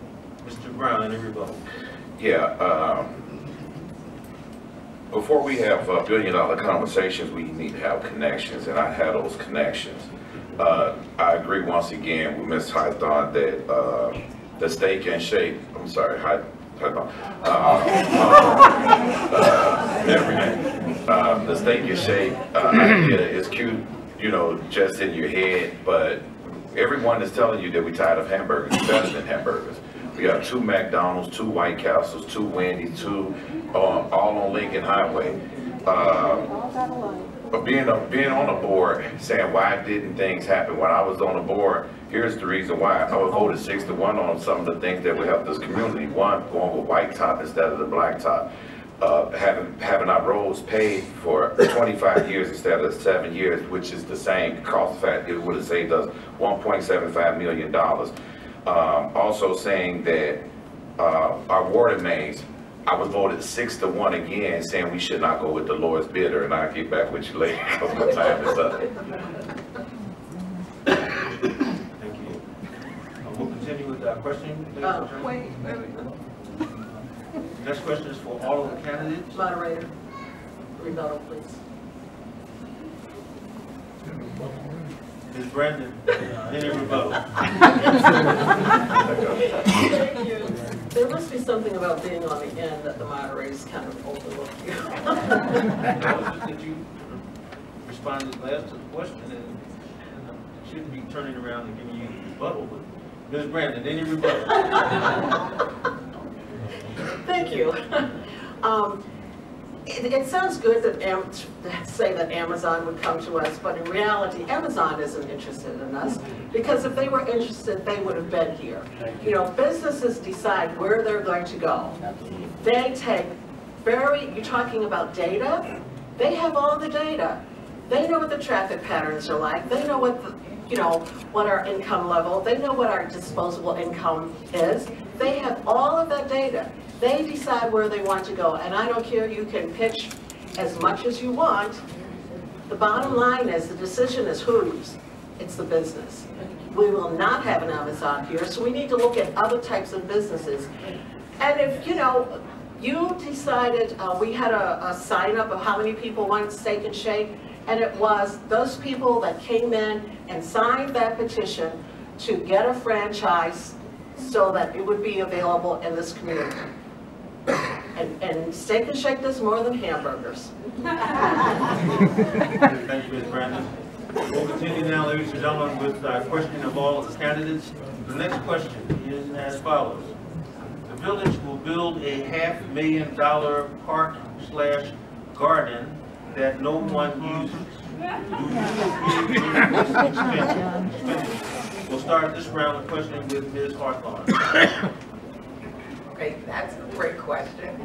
Mr. Brown, any rebuttal?
Yeah, before we have billion-dollar conversations, we need to have connections, and I have those connections. I agree once again with Ms. Hawthorne that the Steak and Shake, I'm sorry, the Steak and Shake idea is cute, you know, just in your head, but everyone is telling you that we're tired of hamburgers. It's better than hamburgers. We got 2 McDonald's, 2 White Castles, 2 Wendy's, 2 all on Lincoln Highway. But being on the board, saying why didn't things happen when I was on the board, here's the reason why. I was voted 6-1 on some of the things that would help this community. One, going with white top instead of the black top. Having our roads paid for 25 years instead of 7 years, which is the same cost fact. It would have saved us $1.75 million. Also saying that our water mains, I was voted 6-1 again, saying we should not go with the lowest bidder, and I'll get back with you later because my time is up.
Thank you. We'll continue with that question.
Wait.
Next question is for all of the candidates.
Moderator, rebuttal, please.
Ms. Brandon, any rebuttal?
Thank you. There must be something about being on the end that the moderators kind of overlook you.
That you responded last to the question, and shouldn't be turning around and giving you a rebuttal. But Ms. Brandon, any rebuttal?
Thank you. It sounds good that say that Amazon would come to us, but in reality, Amazon isn't interested in us, because if they were interested, they would have been here. You know, businesses decide where they're going to go. They take you're talking about data, they have all the data. They know what the traffic patterns are like. They know what what our income level, they know what our disposable income is. They have all of that data. They decide where they want to go, and I don't care, you can pitch as much as you want. The bottom line is, the decision is whose? It's the business. We will not have an Amazon here, so we need to look at other types of businesses. And if, you decided, we had a sign up of how many people wanted Steak and Shake, and it was those people that came in and signed that petition to get a franchise so that it would be available in this community. And Steak and Shake does more than hamburgers.
Thank you, Ms. Brandon. We'll continue now, ladies and gentlemen, with a question of all of the candidates. The next question is as follows. The village will build a $500,000 park/garden that no one uses. Do you agree with this expenditure? We'll start this round of questioning with Ms. Hawthorne.
Okay, that's a great question,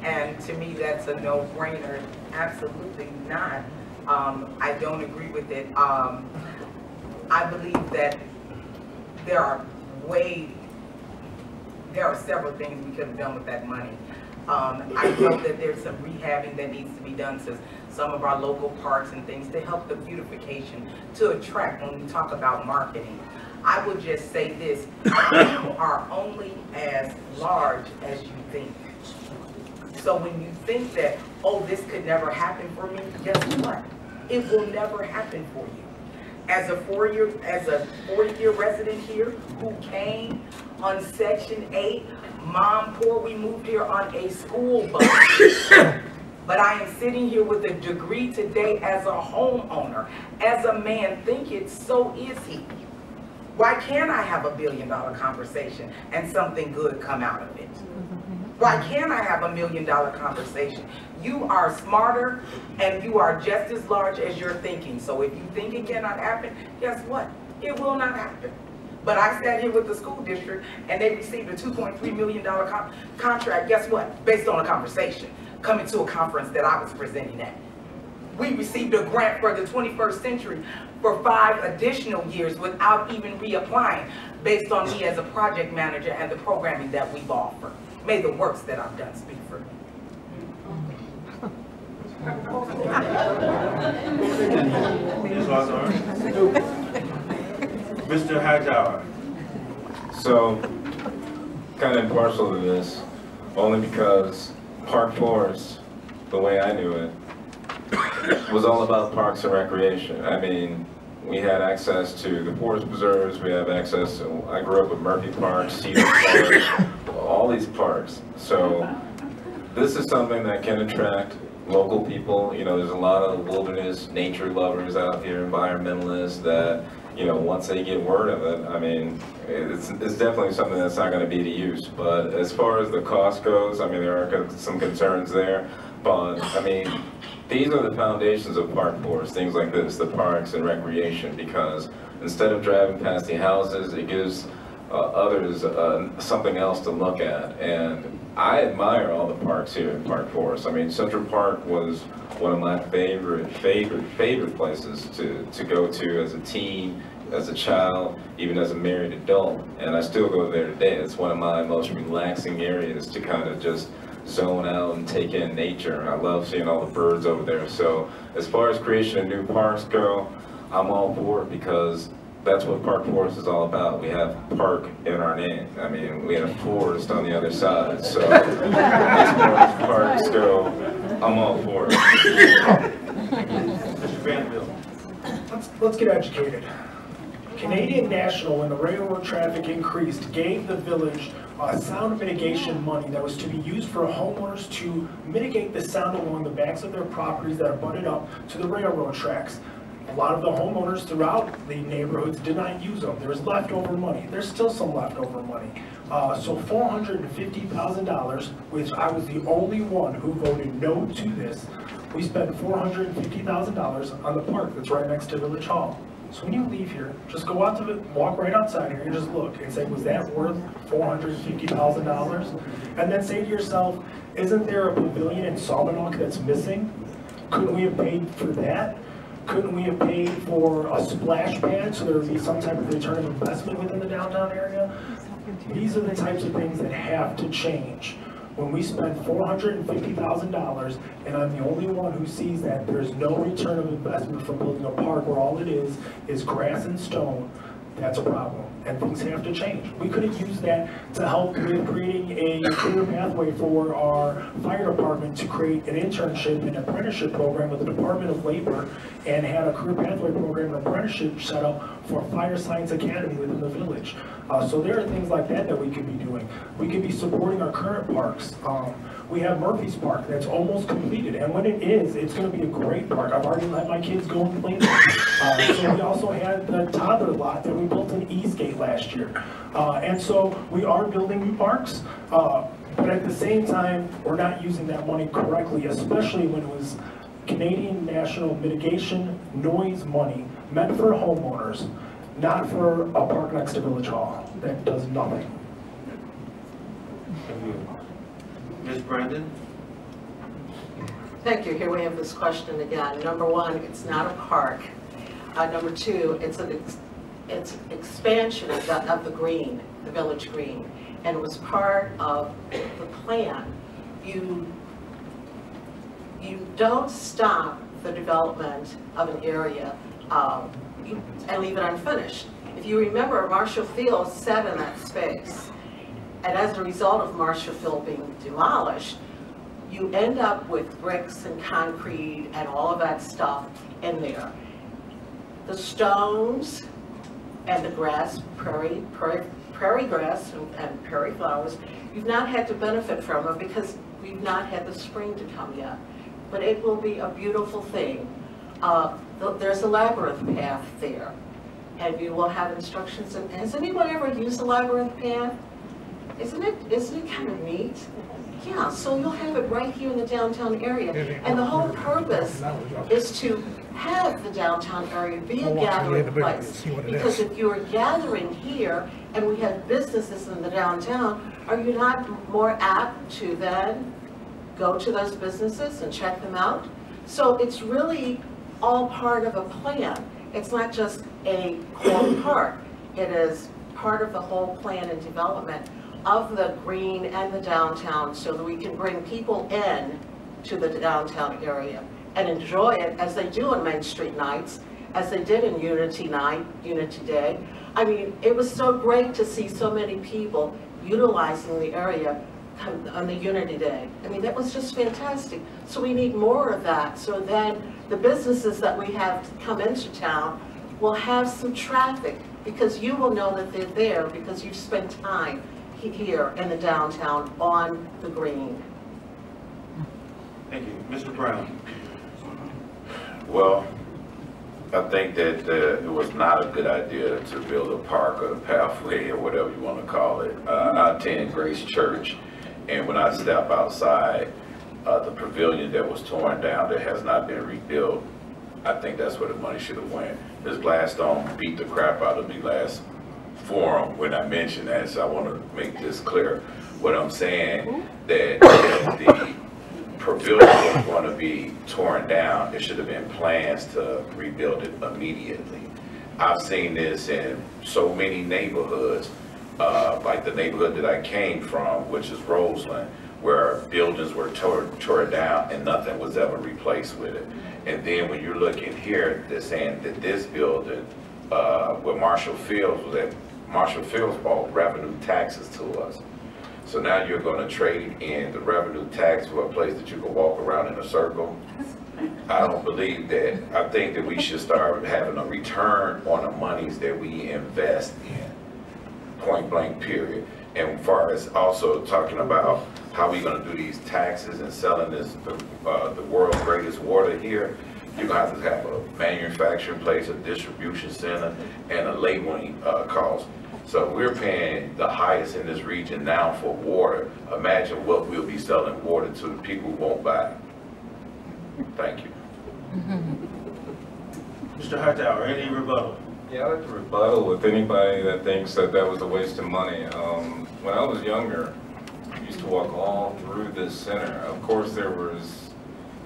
and to me that's a no-brainer. Absolutely not. I don't agree with it. I believe that there are several things we could have done with that money. I know that there's some rehabbing that needs to be done to some of our local parks and things to help the beautification, to attract when we talk about marketing. I would just say this, people are only as large as you think. So when you think that, oh, this could never happen for me, guess what? It will never happen for you. As a 40-year resident here who came on Section 8, Mom, poor, we moved here on a school bus. But I am sitting here with a degree today as a homeowner. As a man thinketh, so is he. Why can't I have a $1 billion conversation and something good come out of it? Why can't I have a $1 million conversation? You are smarter and you are just as large as you're thinking. So if you think it cannot happen, guess what? It will not happen. But I sat here with the school district and they received a $2.3 million contract, guess what? Based on a conversation, coming to a conference that I was presenting at. We received a grant for the 21st century for 5 additional years without even reapplying, based on me as a project manager and the programming that we've offered. May the works that I've done speak for me.
Ms. Hawthorne? Mr. Hightower?
So, kind of impartial to this, only because Park Forest, the way I knew it, was all about parks and recreation. I mean, we had access to the forest preserves, we have access to, I grew up with Murphy Park, Cedar Park, all these parks. So, this is something that can attract local people. You know, there's a lot of wilderness, nature lovers out here, environmentalists that, you know, once they get word of it, I mean, it's definitely something that's not going to be to use. But as far as the cost goes, I mean, there are some concerns there. But, I mean, these are the foundations of Park Forest, things like this, the parks and recreation, because instead of driving past the houses, it gives others something else to look at. And I admire all the parks here in Park Forest. I mean, Central Park was one of my favorite places to go to as a teen, as a child, even as a married adult. And I still go there today. It's one of my most relaxing areas to kind of just zone out and take in nature. I love seeing all the birds over there. So as far as creation of new parks go, I'm all for it, because that's what Park Forest is all about. We have park in our name. I mean, we have forest on the other side. So as far as parks go, I'm all for it.
Mr. Vanderbilt?
Let's get educated. Canadian National, when the railroad traffic increased, gave the village sound mitigation money that was to be used for homeowners to mitigate the sound along the backs of their properties that abutted up to the railroad tracks. A lot of the homeowners throughout the neighborhoods did not use them. There was leftover money. There's still some leftover money. So $450,000, which I was the only one who voted no to this, we spent $450,000 on the park that's right next to Village Hall. So when you leave here, just go out to the, walk right outside here and just look and say, was that worth $450,000? And then say to yourself, isn't there a pavilion in Salmonok that's missing? Couldn't we have paid for that? Couldn't we have paid for a splash pad so there would be some type of return of investment within the downtown area? These are the types of things that have to change. When we spend $450,000 and I'm the only one who sees that there's no return of investment from building a park where all it is grass and stone, that's a problem. And things have to change. We could have used that to help with creating a clear pathway for our fire department to create an internship and apprenticeship program with the Department of Labor, and had a career pathway program and apprenticeship set up for Fire Science Academy within the village. So there are things like that that we could be doing. We could be supporting our current parks. We have Murphy's Park that's almost completed, and when it is, it's going to be a great park. I've already let my kids go and play there. So we also had the toddler lot that we built in Eastgate last year. And so we are building new parks, but at the same time, we're not using that money correctly, especially when it was Canadian National Mitigation Noise money meant for homeowners, not for a park next to Village Hall that does nothing.
Thank you. Ms. Brandon?
Thank you. Here we have this question again. Number one, it's not a park. Number two, it's expansion of the green, the village green, and it was part of the plan. You don't stop the development of an area and leave it unfinished. If you remember, Marshall Field sat in that space, and as a result of Marshall Field being demolished, you end up with bricks and concrete and all of that stuff in there. The stones and the grass, prairie grass and prairie flowers, you've not had to benefit from them because we've not had the spring to come yet. But it will be a beautiful thing. There's a labyrinth path there, and you will have instructions. And has anyone ever used a labyrinth path? Isn't it kind of neat? Yeah, so you'll have it right here in the downtown area. And the whole purpose is to have the downtown area be a gathering place. Because if you are gathering here and we have businesses in the downtown, are you not more apt to then go to those businesses and check them out? So it's really all part of a plan. It's not just a core part. It is part of the whole plan and development of the green and the downtown so that we can bring people in to the downtown area and enjoy it as they do on Main Street nights, as they did in Unity Night, Unity Day. I mean, it was so great to see so many people utilizing the area on the Unity Day. I mean, that was just fantastic. So we need more of that. So then the businesses that we have come into town will have some traffic because you will know that they're there because you've spent time here in the downtown on the green.
Thank you. Mr. Brown.
Well, I think that it was not a good idea to build a park or a pathway or whatever you want to call it. I attend Grace Church, and when I step outside the pavilion that was torn down that has not been rebuilt, I think that's where the money should have went. Ms. Gladstone beat the crap out of me last forum when I mentioned that, so I want to make this clear. What I'm saying, that the pavilion was going to be torn down, it should have been plans to rebuild it immediately. I've seen this in so many neighborhoods, like the neighborhood that I came from, which is Roseland, where buildings were tore down and nothing was ever replaced with it. And then when you're looking here, they're saying that this building, where Marshall Fields was at, Marshall Fields bought revenue taxes to us. So now you're going to trade in the revenue tax for a place that you can walk around in a circle. I don't believe that. I think that we should start having a return on the monies that we invest in, point blank period. And as far as also talking about how we're going to do these taxes and selling this, the world's greatest water here, you're going to have a manufacturing place, a distribution center, and a labeling cost. So we're paying the highest in this region now for water. Imagine what we'll be selling water to the people who won't buy it. Thank you.
Mr. Hightower, any rebuttal?
Yeah, I'd like to rebuttal with anybody that thinks that that was a waste of money. When I was younger, I used to walk all through this center. Of course, there was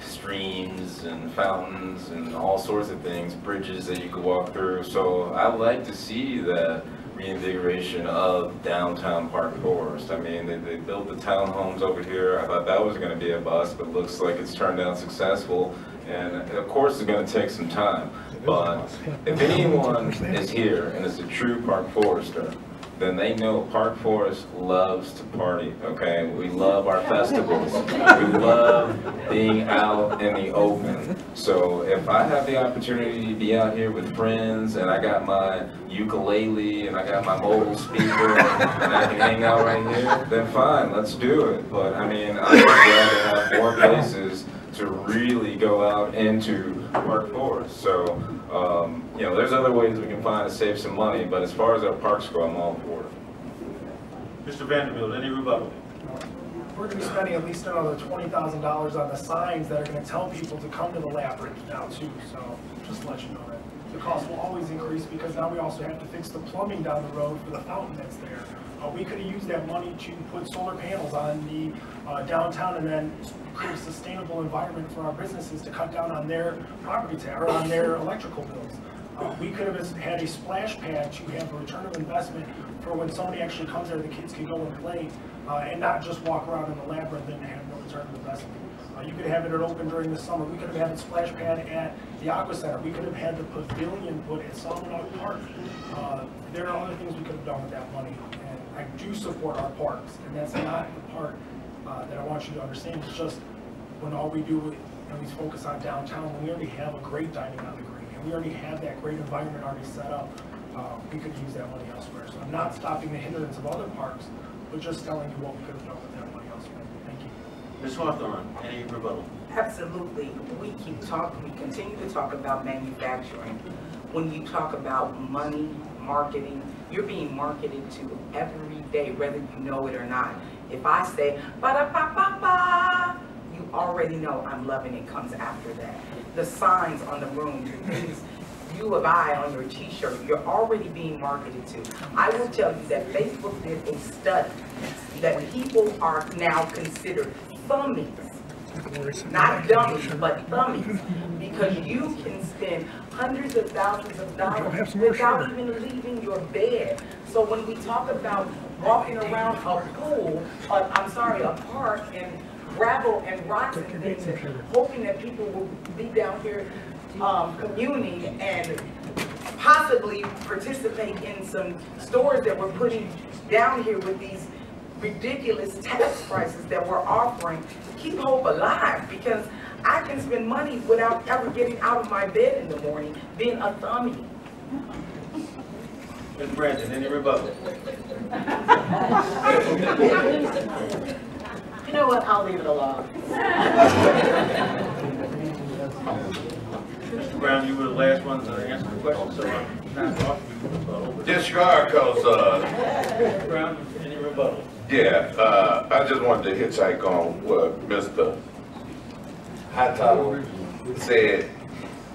streams and fountains and all sorts of things, bridges that you could walk through. So I'd like to see that reinvigoration of downtown Park Forest. I mean, they built the townhomes over here. I thought that was going to be a bust, but looks like it's turned out successful. And of course, it's going to take some time. But if anyone is here and is a true Park Forester, then they know Park Forest loves to party, okay? We love our festivals. We love being out in the open. So if I have the opportunity to be out here with friends and I got my ukulele and I got my mobile speaker and I can hang out right here, then fine, let's do it. But I mean, I'd rather have more places to really go out into Park Forest. So, you know, there's other ways we can find to save some money, but as far as our parks go, I'm all for it.
Mr. Vanderbilt, any rebuttal?
We're going to be spending at least another $20,000 on the signs that are going to tell people to come to the labyrinth now too. So just to let you know that the cost will always increase because now we also have to fix the plumbing down the road for the fountain that's there. We could have used that money to put solar panels on the downtown and then create a sustainable environment for our businesses to cut down on their property tax or on their electrical bills. We could have had a splash pad to have a return of investment for when somebody actually comes there, the kids can go and play and not just walk around in the labyrinth and have no return of investment. You could have it open during the summer. We could have had a splash pad at the Aqua Center. We could have had the pavilion put at Solomon Park. There are other things we could have done with that money. And I do support our parks, and that's not the part that I want you to understand. It's just when all we do is focus on downtown, when we already have a great dining on the green, and we already have that great environment already set up, we could use that money elsewhere. So I'm not stopping the hindrance of other parks, but just telling you what we could have done with that money elsewhere. Thank you.
Ms. Hawthorne, any rebuttal?
Absolutely. We continue to talk about manufacturing. When you talk about money, marketing, you're being marketed to every day, whether you know it or not. If I say, ba-da-ba-ba-ba, you already know I'm loving it comes after that. The signs on the room, the things you or I on your t-shirt, you're already being marketed to. I will tell you that Facebook did a study that people are now considered thummies, not dummies, but thummies, because you can spend hundreds of thousands of dollars without even leaving your bed. So when we talk about walking around a pool, a park, and gravel and rocks and things, and hoping that people will be down here communing and possibly participate in some stores that we're putting down here with these ridiculous tax prices that we're offering to keep hope alive, because I can spend money without ever getting out of my bed in the morning, being a thumbie.
Ms. Brandon, any rebuttal?
You know what, I'll leave it alone.
Mr. Brown, you were the last one to answer the question, so I'm not offering you rebuttal.
Disregard, cause,
Mr. Brown, any rebuttal?
yeah, I just wanted to hitchhike on what Mr. Hightower said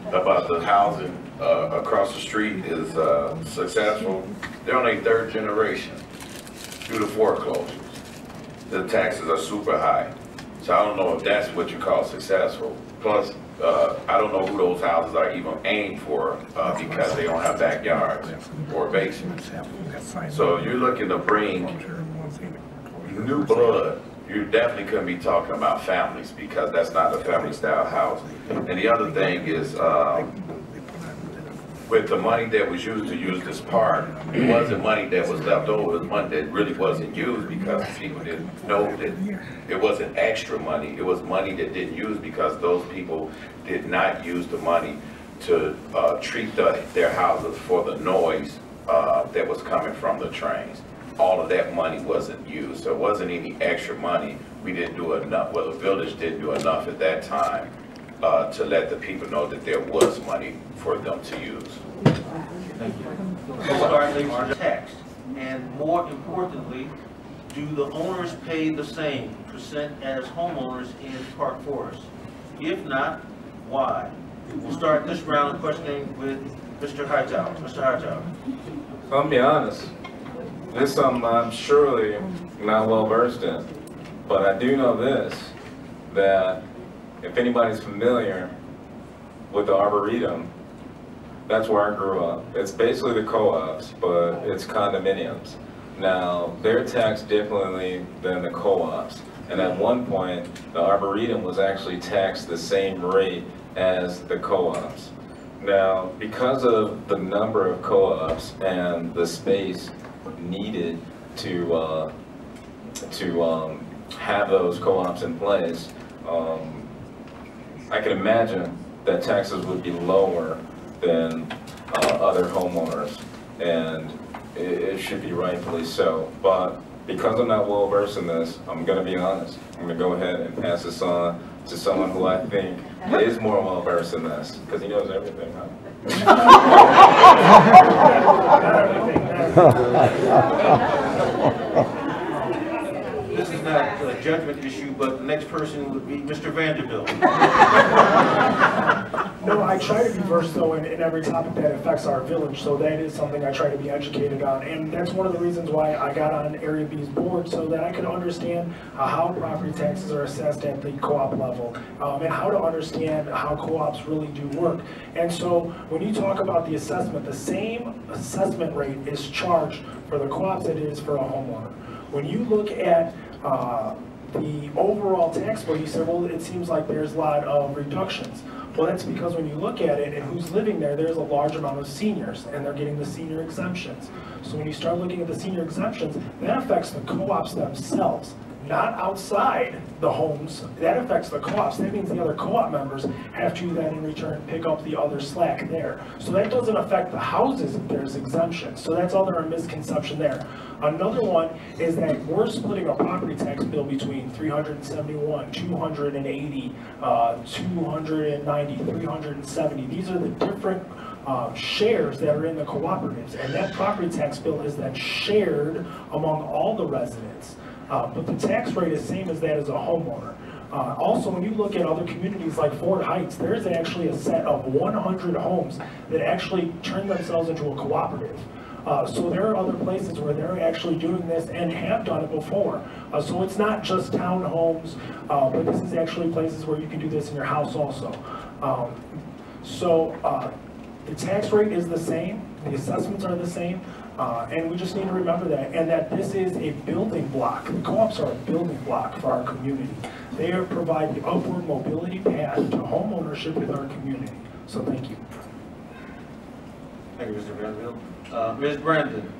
about the housing across the street is successful. They're on their third generation due to foreclosures. The taxes are super high. So I don't know if that's what you call successful. Plus, I don't know who those houses are even aimed for because they don't have backyards or basements. So you're looking to bring new blood. You definitely couldn't be talking about families because that's not a family style house. And the other thing is, with the money that was used to use this park, it wasn't money that was left over. It was money that really wasn't used because people didn't know that it wasn't extra money. It was money that didn't use because those people did not use the money to treat their houses for the noise that was coming from the trains. All of that money wasn't used, so it wasn't any extra money. We didn't do enough, well, the village didn't do enough at that time to let the people know that there was money for them to use.
Thank you. Let's start with the tax. And more importantly, do the owners pay the same percent as homeowners in Park Forest? If not, why? We'll start this round of questioning with Mr. Hightower. Mr. Hightower.
I'll be honest. This is something I'm surely not well versed in, but I do know this, that if anybody's familiar with the Arboretum, that's where I grew up. It's basically the co-ops, but it's condominiums. Now, they're taxed differently than the co-ops, and at one point, the Arboretum was actually taxed the same rate as the co-ops. Now, because of the number of co-ops and the space needed to have those co-ops in place, I can imagine that taxes would be lower than other homeowners, and it should be rightfully so. But because I'm not well versed in this, I'm going to be honest. I'm going to go ahead and pass this on to someone who I think is more well versed in this, because he knows everything, huh?
This is not a judgment issue, but the next person would be Mr. Vanderbilt.
No, I try to be versed though in every topic that affects our village, so that is something I try to be educated on, and that's one of the reasons why I got on Area B's board, so that I can understand how property taxes are assessed at the co-op level, and how to understand how co-ops really do work. And so when you talk about the assessment, the same assessment rate is charged for the co-ops that it is for a homeowner. When you look at the overall tax bill, you say, well, it seems like there's a lot of reductions. Well, that's because when you look at it and who's living there, there's a large amount of seniors, and they're getting the senior exemptions. So when you start looking at the senior exemptions, that affects the co-ops themselves, not outside the homes. That affects the co-ops. That means the other co-op members have to then in return pick up the other slack there. So that doesn't affect the houses if there's exemptions. So that's other misconception there. Another one is that we're splitting a property tax bill between 371, 280, 290, 370. These are the different shares that are in the cooperatives, and that property tax bill is then shared among all the residents. But the tax rate is same as that as a homeowner. Also, when you look at other communities like Fort Heights, there's actually a set of 100 homes that actually turn themselves into a cooperative. So there are other places where they're actually doing this and have done it before. So it's not just townhomes, but this is actually places where you can do this in your house also. So the tax rate is the same, the assessments are the same, and we just need to remember that, and that this is a building block. Co-ops are a building block for our community. They provide the upward mobility path to home ownership with our community. So thank you.
Thank you, Mr. Vanderbilt. Ms. Brandon.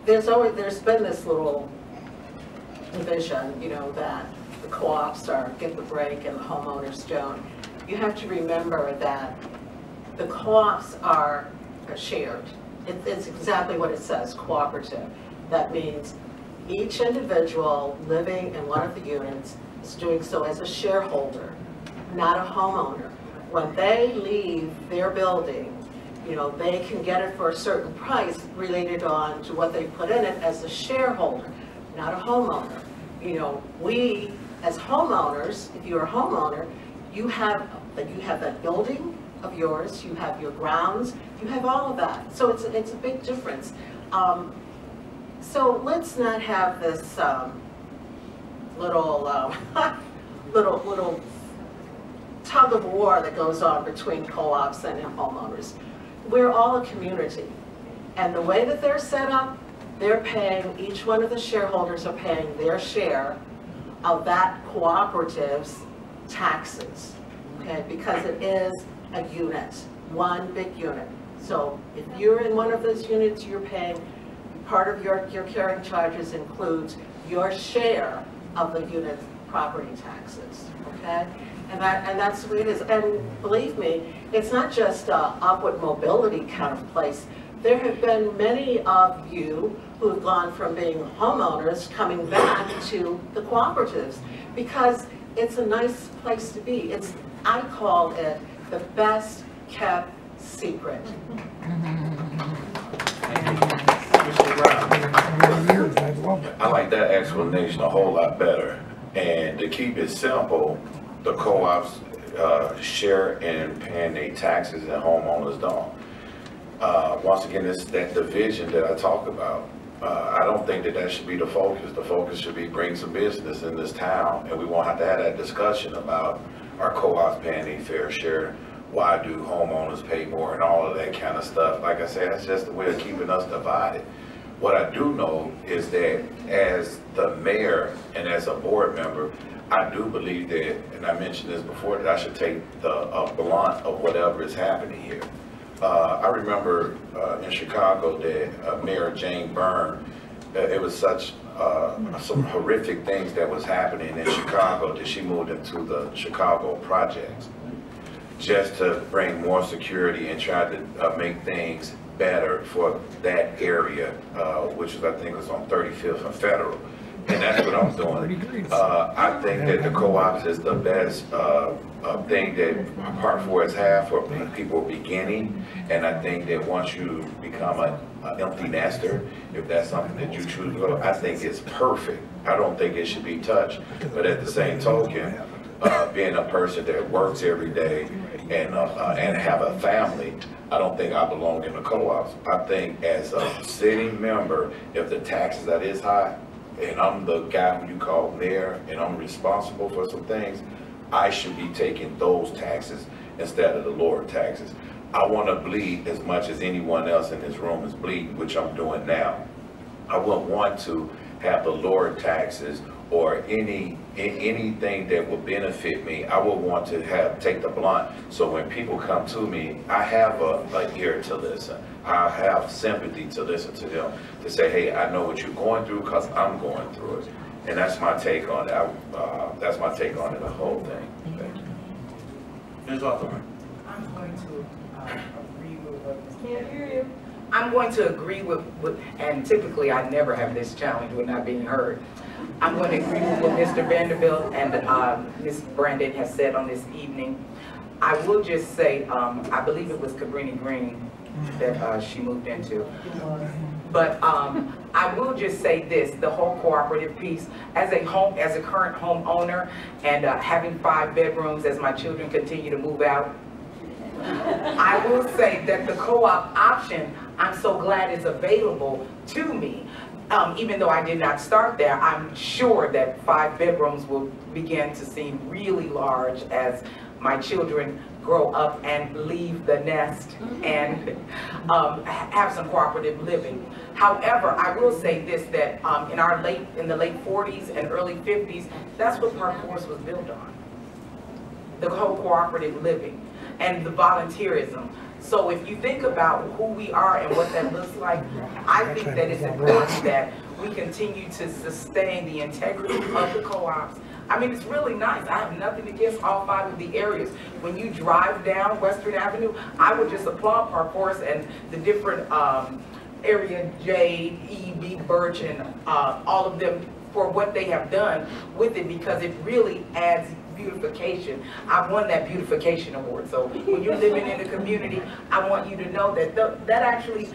There's been this little division, you know, that the co-ops get the break and the homeowners don't. You have to remember that the co-ops are shared. It's exactly what it says, cooperative. That means each individual living in one of the units is doing so as a shareholder, not a homeowner. When they leave their building, you know, they can get it for a certain price related on to what they put in it as a shareholder, not a homeowner. You know, we as homeowners, if you're a homeowner, you have that building of yours, you have your grounds, you have all of that. So it's a big difference. So let's not have this little tug of war that goes on between co-ops and homeowners. We're all a community, and the way that they're set up, they're paying, each one of the shareholders are paying their share of that cooperative's taxes, okay, because it is a unit, one big unit. So if you're in one of those units, you're paying, part of your carrying charges includes your share of the unit property taxes, okay? And that's the way it is. And believe me, it's not just an upward mobility kind of place. There have been many of you who have gone from being homeowners coming back to the cooperatives because it's a nice place to be. I call it the best kept secret.
Mr. Brown.
I like that explanation a whole lot better. And to keep it simple, the co-ops share in paying their taxes and homeowners don't. Once again, it's that division that I talk about. I don't think that should be the focus. The focus should be bring some business in this town, and we won't have to have that discussion about our co-ops paying a fair share. Why do homeowners pay more and all of that kind of stuff? Like I said, that's just the way of keeping us divided. What I do know is that as the mayor and as a board member, I do believe that, and I mentioned this before, that I should take the blunt of whatever is happening here. I remember in Chicago that Mayor Jane Byrne, it was such some horrific things that was happening in Chicago that she moved into the Chicago projects just to bring more security and try to make things better for that area, which is, I think, was on 35th and Federal. And that's what I'm doing. I think that the co-ops is the best thing that Park Forest have for people beginning. And I think that once you become an empty nester, if that's something that you choose to go, I think it's perfect. I don't think it should be touched. But at the same token, being a person that works every day and have a family, I don't think I belong in the co-ops. I think as a sitting member, if the taxes that is high, and I'm the guy who you call mayor, and I'm responsible for some things, I should be taking those taxes instead of the lower taxes. I want to bleed as much as anyone else in this room is bleeding, which I'm doing now. I wouldn't want to have the lower taxes or anything that would benefit me. I would want to take the blunt. So when people come to me, I have an ear to listen. I have sympathy to listen to them, to say, hey, I know what you're going through because I'm going through it. And that's my take on it. That's my take on it, the whole thing. Thank you.
Ms. Hawthorne.
I'm going to agree with what Can't hear you. I'm going to agree with, and typically I never have this challenge with not being heard. I'm going to agree with what Mr. Vanderbilt and Ms. Brandon has said on this evening. I will just say, I believe it was Cabrini Green that she moved into. But I will just say this, the whole cooperative piece, as a current homeowner and having 5 bedrooms as my children continue to move out, I will say that the co-op option, I'm so glad is available to me. Even though I did not start there, I'm sure that 5 bedrooms will begin to seem really large as my children grow up and leave the nest and have some cooperative living. However, I will say this, that in the late 40s and early 50s, that's what Park Forest was built on. The whole cooperative living and the volunteerism. So if you think about who we are and what that looks like, I think that it's important that we continue to sustain the integrity of the co-ops. I mean, it's really nice. I have nothing against all 5 of the areas. When you drive down Western Avenue, I would just applaud Park Forest and the different area, Jade, E.B., Birch, and all of them for what they have done with it, because it really adds beautification. I won that beautification award. So when you're living in a community, I want you to know that that actually,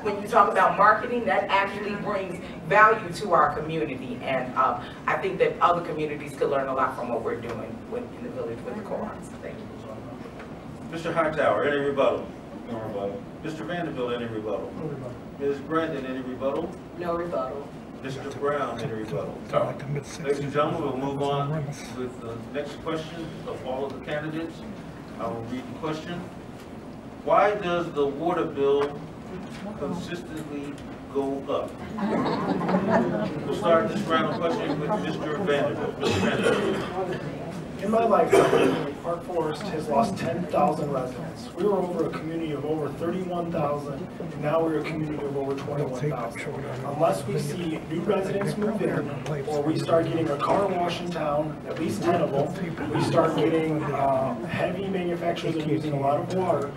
when you talk about marketing, that actually brings value to our community. And I think that other communities could learn a lot from what we're doing in the village with the co-ops. Thank you.
Mr. Hightower, any rebuttal?
No rebuttal.
Mr. Vanderbilt, any rebuttal?
No rebuttal.
Ms. Brandon, any rebuttal?
No rebuttal.
Mr. Brown, any rebuttal?
Like a mid-60s.
Ladies and gentlemen, we'll move on with the next question of all of the candidates. I will read the question. Why does the water bill consistently go up? We'll start this round of questioning with Mr. Vanderbilt. Mr. Vanderbilt.
In my lifetime, Park Forest has lost 10,000 residents. We were over a community of over 31,000, and now we're a community of over 21,000. Unless we see new residents move in, or we start getting a car wash in town, at least 10 of them, we start getting heavy manufacturers that are using a lot of water,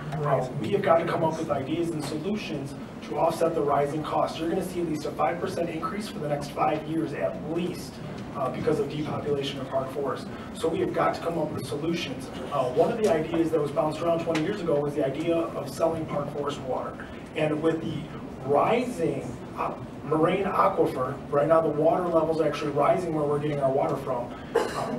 we have got to come up with ideas and solutions to offset the rising costs. You're going to see at least a 5% increase for the next 5 years at least. Because of depopulation of Park Forest. So we have got to come up with solutions. One of the ideas that was bounced around 20 years ago was the idea of selling Park Forest water. And with the rising moraine aquifer, right now the water level is actually rising where we're getting our water from.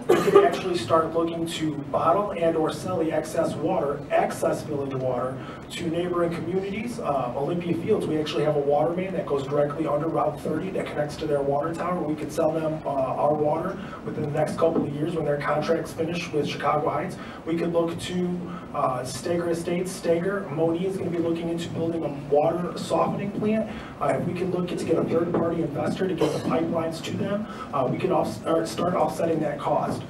We can actually start looking to bottle and or sell the excess water, excess village water, to neighboring communities. Olympia Fields, we actually have a water main that goes directly under Route 30 that connects to their water tower. We could sell them our water within the next couple of years when their contract's finished with Chicago Heights. We could look to Steger Estates. Steger, Moni is going to be looking into building a water softening plant. If we could look to get a third-party investor to get the pipelines to them, we could start offsetting that cost.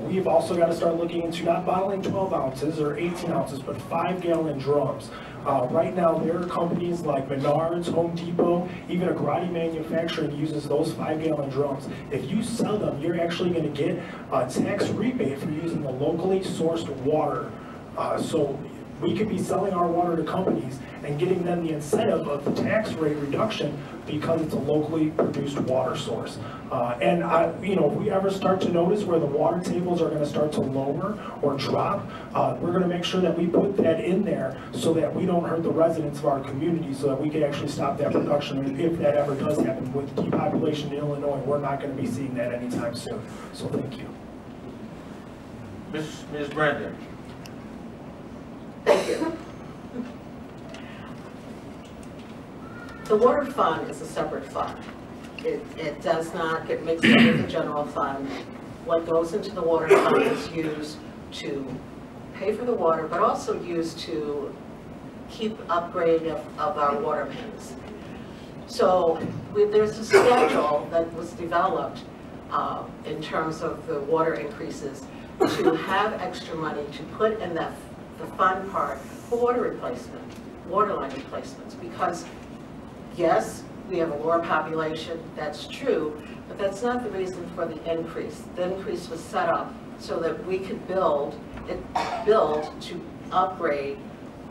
We've also got to start looking into not bottling 12 ounces or 18 ounces, but 5-gallon drums. Right now, there are companies like Menards, Home Depot, even Agrati Manufacturing uses those 5-gallon drums. If you sell them, you're actually going to get a tax rebate for using the locally sourced water. So we could be selling our water to companies and getting them the incentive of the tax rate reduction because it's a locally produced water source. If we ever start to notice where the water tables are going to start to lower or drop, we're going to make sure that we put that in there so that we don't hurt the residents of our community, so that we can actually stop that production. And if that ever does happen with depopulation in Illinois, we're not going to be seeing that anytime soon. So thank you.
Ms. Brandon.
Thank you. The water fund is a separate fund. It does not get mixed up with the general fund. What goes into the water fund is used to pay for the water, but also used to keep upgrading of our water mains. So there's a schedule that was developed in terms of the water increases to have extra money to put in the fund part for water replacement, water line replacements, because yes, we have a lower population, that's true, but that's not the reason for the increase. The increase was set up so that we could build to upgrade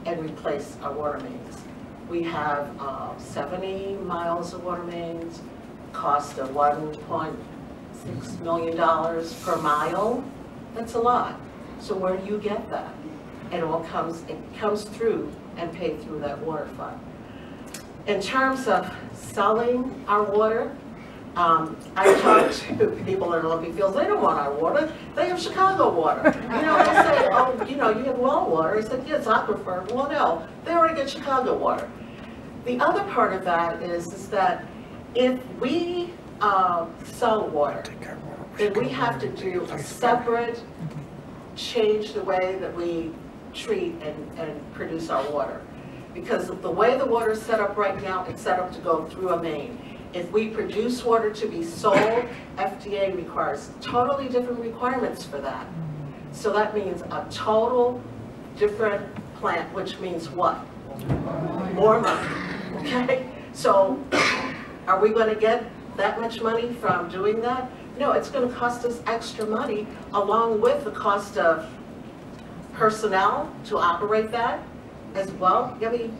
and replace our water mains. We have 70 miles of water mains, cost of $1.6 million per mile. That's a lot. So where do you get that? It comes through and paid through that water fund. In terms of selling our water, I talk to people in Olympia Fields, they don't want our water, they have Chicago water. They say, oh, you have well water. I said, yes, aquifer. Well, no, they already get Chicago water. The other part of that is that if we sell water, then we have to do a separate change the way that we treat and produce our water. Because of the way the water is set up right now, it's set up to go through a main. If we produce water to be sold, FDA requires totally different requirements for that. So that means a total different plant, which means what? More money, okay? So are we going to get that much money from doing that? No, it's going to cost us extra money along with the cost of personnel to operate that as well. I mean,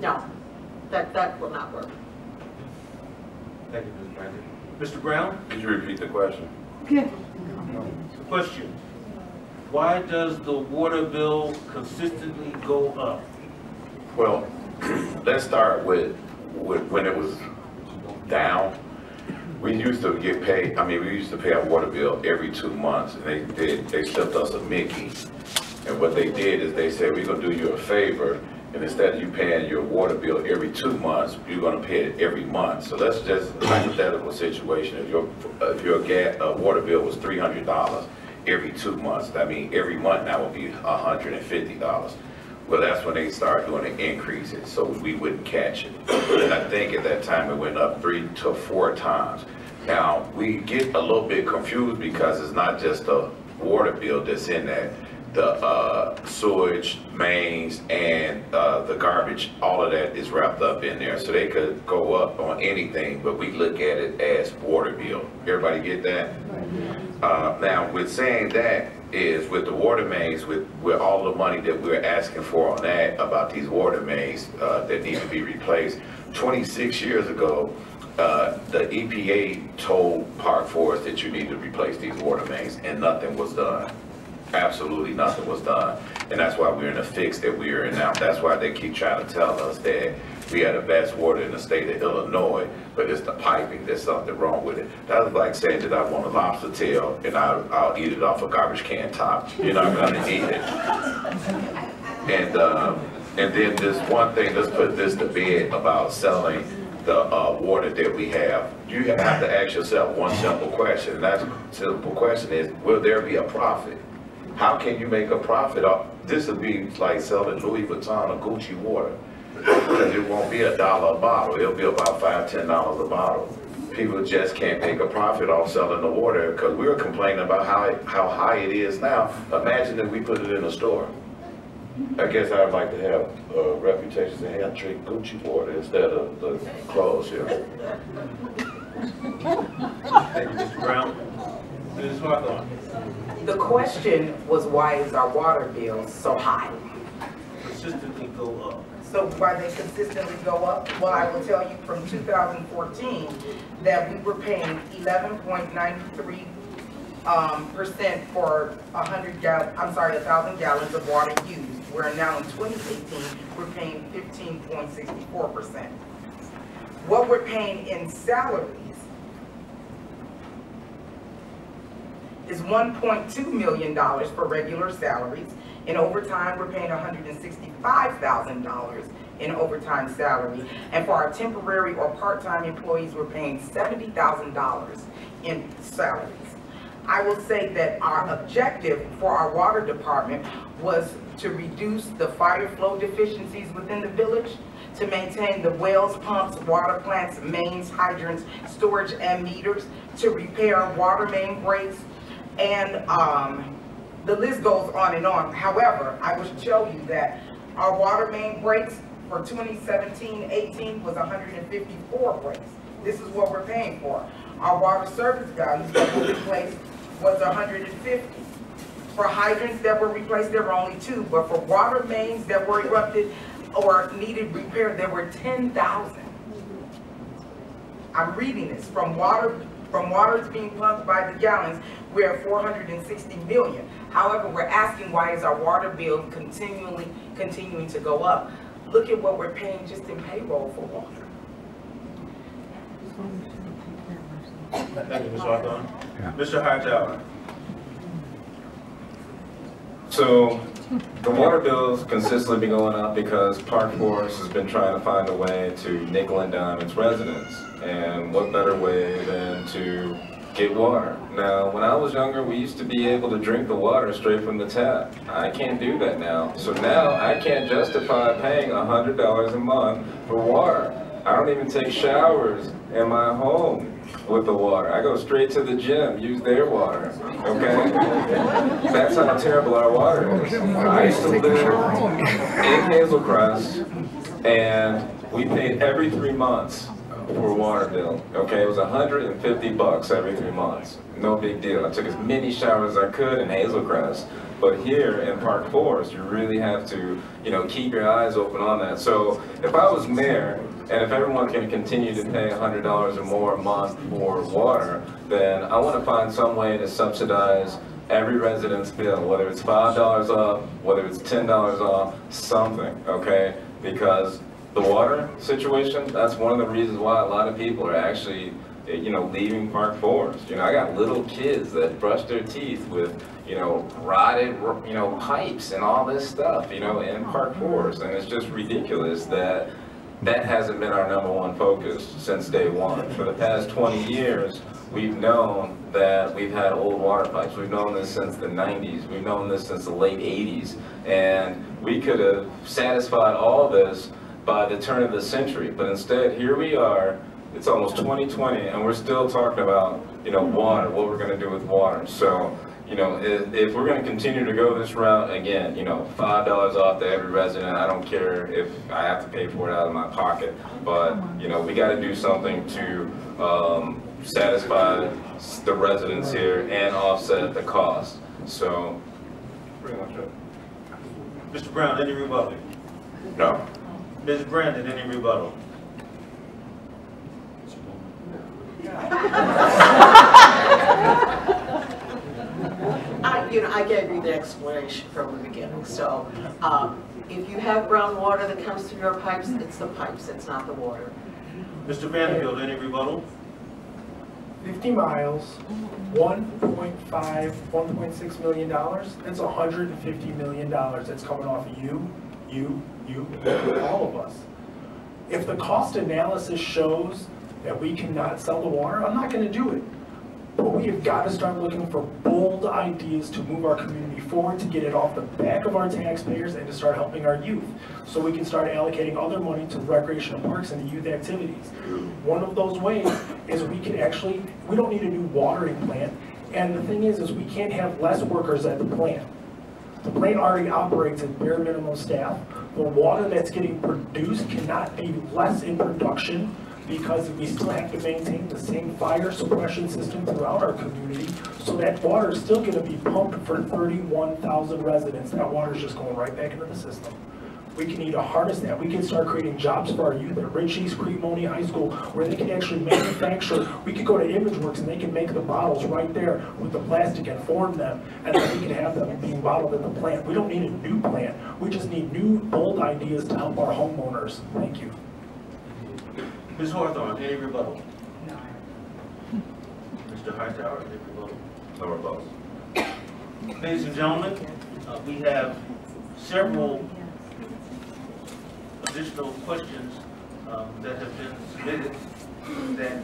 no, that will not work.
Thank you, Ms. Brandon. Mr. Brown?
Could you repeat the question?
Yeah.
The question, why does the water bill consistently go up?
Well, let's start with when it was down. We used to get paid, we used to pay our water bill every 2 months, and they slipped us a Mickey. And what they did is they said, we're gonna do you a favor, and instead of you paying your water bill every 2 months, you're gonna pay it every month. So that's just a hypothetical situation. If your water bill was $300 every 2 months, that means every month now would be $150. Well, that's when they started doing the increases, so we wouldn't catch it. And I think at that time it went up 3 to 4 times. Now, we get a little bit confused because it's not just the water bill that's in that. The sewage, mains, and the garbage, all of that is wrapped up in there. So they could go up on anything, but we look at it as water bill. Everybody get that? Now, with saying that, is with the water mains, with all the money that we're asking for on that, about these water mains that need to be replaced. 26 years ago, the EPA told Park Forest that you need to replace these water mains, and nothing was done. Absolutely nothing was done. And that's why we're in the fix that we're in now. That's why they keep trying to tell us that we have the best water in the state of Illinois, but it's the piping, there's something wrong with it. That was like saying that I want a lobster tail and I'll eat it off a garbage can top. You're not gonna eat it. And then this one thing, let's put this to bed about selling the water that we have. You have to ask yourself one simple question, and that simple question is, will there be a profit? How can you make a profit off? This would be like selling Louis Vuitton or Gucci water, because it won't be $1 a bottle. It'll be about $5, $10 a bottle. People just can't make a profit off selling the water because we're complaining about how high it is now. Imagine if we put it in a store. I guess I'd like to have a reputation to say, I drink Gucci water instead of the clothes here.
Thank you, Mr. Brown. Ms. Hawthorne?
The question was, why is our water bill so high?
Consistently go up.
So why they consistently go up? Well, I will tell you from 2014 that we were paying 11.93% for 1,000 gallons of water used. Where now in 2018, we're paying 15.64%. What we're paying in salaries is $1.2 million for regular salaries. In overtime, we're paying $165,000 in overtime salary. And for our temporary or part-time employees, we're paying $70,000 in salaries. I will say that our objective for our water department was to reduce the fire flow deficiencies within the village, to maintain the wells, pumps, water plants, mains, hydrants, storage, and meters, to repair water main breaks, and the list goes on and on. However, I will show you that our water main breaks for 2017-18 was 154 breaks. This is what we're paying for. Our water service values that were replaced was 150. For hydrants that were replaced, there were only 2, but for water mains that were erupted or needed repair, there were 10,000. I'm reading this from waters being pumped by the gallons, we're at 460 million. However, we're asking, why is our water bill continuing to go up? Look at what we're paying just in payroll for water.
Thank you, Ms. Hawthorne. Mr. Hightower?
So the water bills consistently been going up because Park Forest has been trying to find a way to nickel and dime its residents. And what better way than to get water. Now, when I was younger, we used to be able to drink the water straight from the tap. I can't do that now. So now I can't justify paying $100 a month for water. I don't even take showers in my home with the water. I go straight to the gym, use their water, okay? That's how terrible our water is. I used to live in Hazel Crest, and we paid every 3 months for a water bill, okay? It was $150 every 3 months. No big deal. I took as many showers as I could in Hazel Crest. But here in Park Forest, you really have to, you know, keep your eyes open on that. So if I was mayor, and if everyone's going to continue to pay $100 or more a month for water, then I want to find some way to subsidize every resident's bill, whether it's $5 off, whether it's $10 off, something, okay? Because the water situation, that's one of the reasons why a lot of people are actually, you know, leaving Park Forest. You know, I got little kids that brush their teeth with, you know, rotted, you know, pipes and all this stuff, you know, in Park Forest. And it's just ridiculous that that hasn't been our #1 focus since day one. For the past 20 years, we've known that we've had old water pipes. We've known this since the 90s. We've known this since the late 80s. And we could have satisfied all this by the turn of the century. But instead, here we are, it's almost 2020, and we're still talking about, you know, water, what we're going to do with water. So, you know, if we're going to continue to go this route, again, you know, $5 off to every resident, I don't care if I have to pay for it out of my pocket, but, you know, we got to do something to satisfy the residents here and offset the cost. So, pretty much it.
Mr. Brown, any rebuttal?
No.
Ms. Brandon, any rebuttal?
I gave you the explanation from the beginning. So if you have brown water that comes through your pipes, it's the pipes, it's not the water.
Mr. Vanderbilt, any rebuttal?
50 miles, 1.6 million dollars. That's $150 million that's coming off of you, all of us. If the cost analysis shows that we cannot sell the water, I'm not going to do it. But we have got to start looking for bold ideas to move our community forward, to get it off the back of our taxpayers, and to start helping our youth. So we can start allocating other money to recreational parks and to youth activities. One of those ways is we don't need a new watering plant. And the thing is we can't have less workers at the plant. The plant already operates at bare minimum staff. The water that's getting produced cannot be less in production, because we still have to maintain the same fire suppression system throughout our community. So that water is still going to be pumped for 31,000 residents. That water is just going right back into the system. We can need to harness that. We can start creating jobs for our youth at Ritchie's, Crete-Money High School, where they can actually manufacture. We could go to ImageWorks and they can make the bottles right there with the plastic and form them, and then we can have them being bottled in the plant. We don't need a new plant. We just need new, bold ideas to help our homeowners. Thank you.
Ms. Hawthorne, any rebuttal? No. Mr. Hightower, any rebuttal?
No rebuttal.
Ladies and gentlemen, we have several additional questions that have been submitted that, in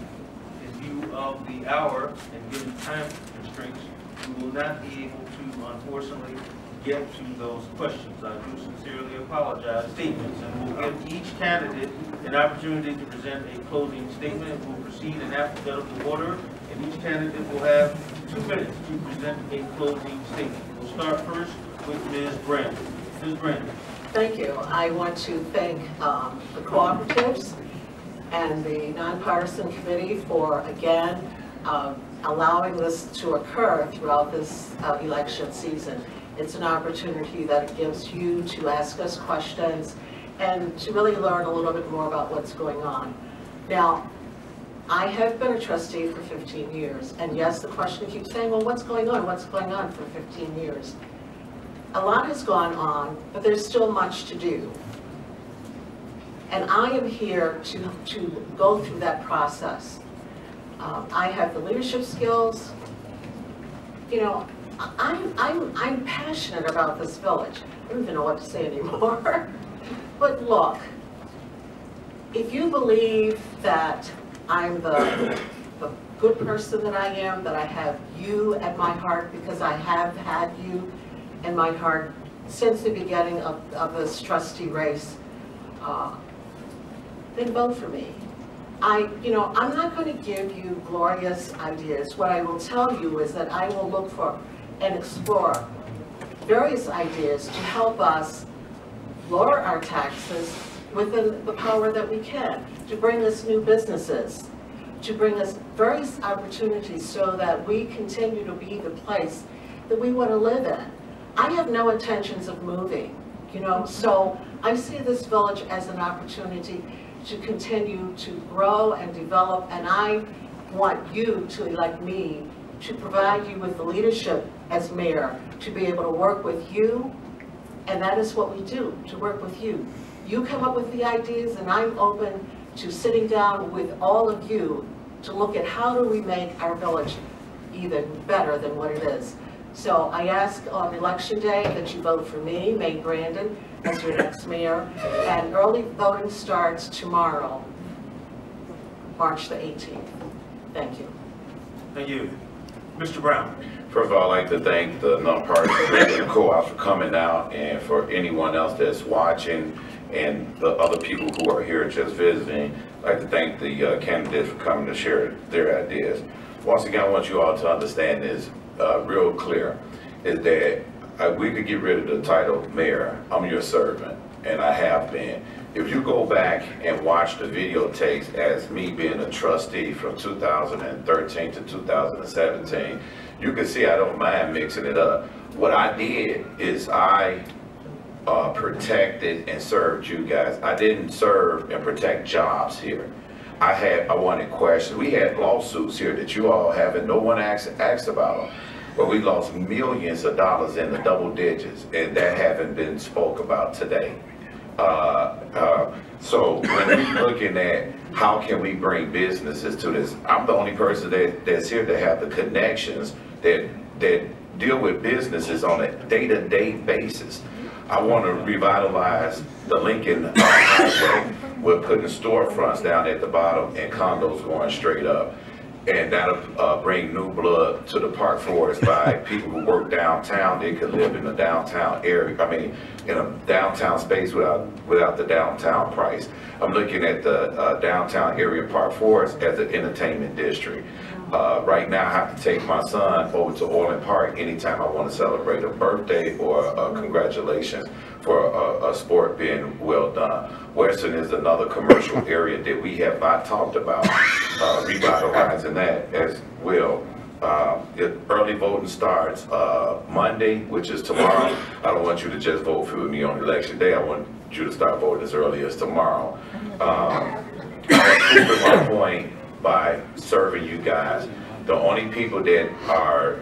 view of the hour and given time constraints, we will not be able to, unfortunately, get to those questions. I do sincerely apologize. Statements, and we'll give each candidate an opportunity to present a closing statement. We'll proceed in alphabetical order, and each candidate will have 2 minutes to present a closing statement. We'll start first with Ms. Brandon. Ms. Brandon.
Thank you. I want to thank the cooperatives and the nonpartisan committee for, again, allowing this to occur throughout this election season. It's an opportunity that it gives you to ask us questions and to really learn a little bit more about what's going on. Now, I have been a trustee for 15 years, and yes, the question keeps saying, well, what's going on? What's going on for 15 years? A lot has gone on, but there's still much to do. And I am here to go through that process. I have the leadership skills. You know, I'm passionate about this village. I don't even know what to say anymore. But look, if you believe that I'm the good person that I am, that I have you at my heart, because I have had you in my heart since the beginning of this trustee race, then vote for me. I'm not going to give you glorious ideas. What I will tell you is that I will look for and explore various ideas to help us lower our taxes within the power that we can, to bring us new businesses, to bring us various opportunities so that we continue to be the place that we want to live in. I have no intentions of moving, so I see this village as an opportunity to continue to grow and develop, and I want you to elect me to provide you with the leadership as mayor, to be able to work with you, and that is what we do, to work with you. You come up with the ideas, and I'm open to sitting down with all of you to look at how do we make our village even better than what it is. So I ask on election day that you vote for me, Mae Brandon, as your next mayor, and early voting starts tomorrow, March the 18th. Thank you.
Thank you. Mr. Brown.
First of all, I'd like to thank the nonpartisan co-ops for coming out, and for anyone else that's watching and the other people who are here just visiting. I'd like to thank the candidates for coming to share their ideas. Once again, I want you all to understand this real clear, is that we could get rid of the title mayor. I'm your servant, and I have been. If you go back and watch the videotapes as me being a trustee from 2013 to 2017, you can see I don't mind mixing it up. What I did is I protected and served you guys. I didn't serve and protect jobs here. I wanted questions. We had lawsuits here that you all haven't, no one asked about them. But we lost millions of dollars in the double digits, and that haven't been spoke about today. So when we're looking at how can we bring businesses to this, I'm the only person that's here to have the connections that deal with businesses on a day-to-day basis. I want to revitalize the Lincoln Highway. We're putting storefronts down at the bottom and condos going straight up. And that'll bring new blood to the Park Forest by people who work downtown. They could live in the downtown area, in a downtown space without the downtown price. I'm looking at the downtown area Park Forest as an entertainment district. Right now I have to take my son over to Orland Park anytime I want to celebrate a birthday or congratulations for a sport being well done. Western is another commercial area that we have not talked about, revitalizing that as well. Early voting starts Monday, which is tomorrow. I don't want you to just vote for me on election day. I want you to start voting as early as tomorrow. I proved my point by serving you guys. The only people that are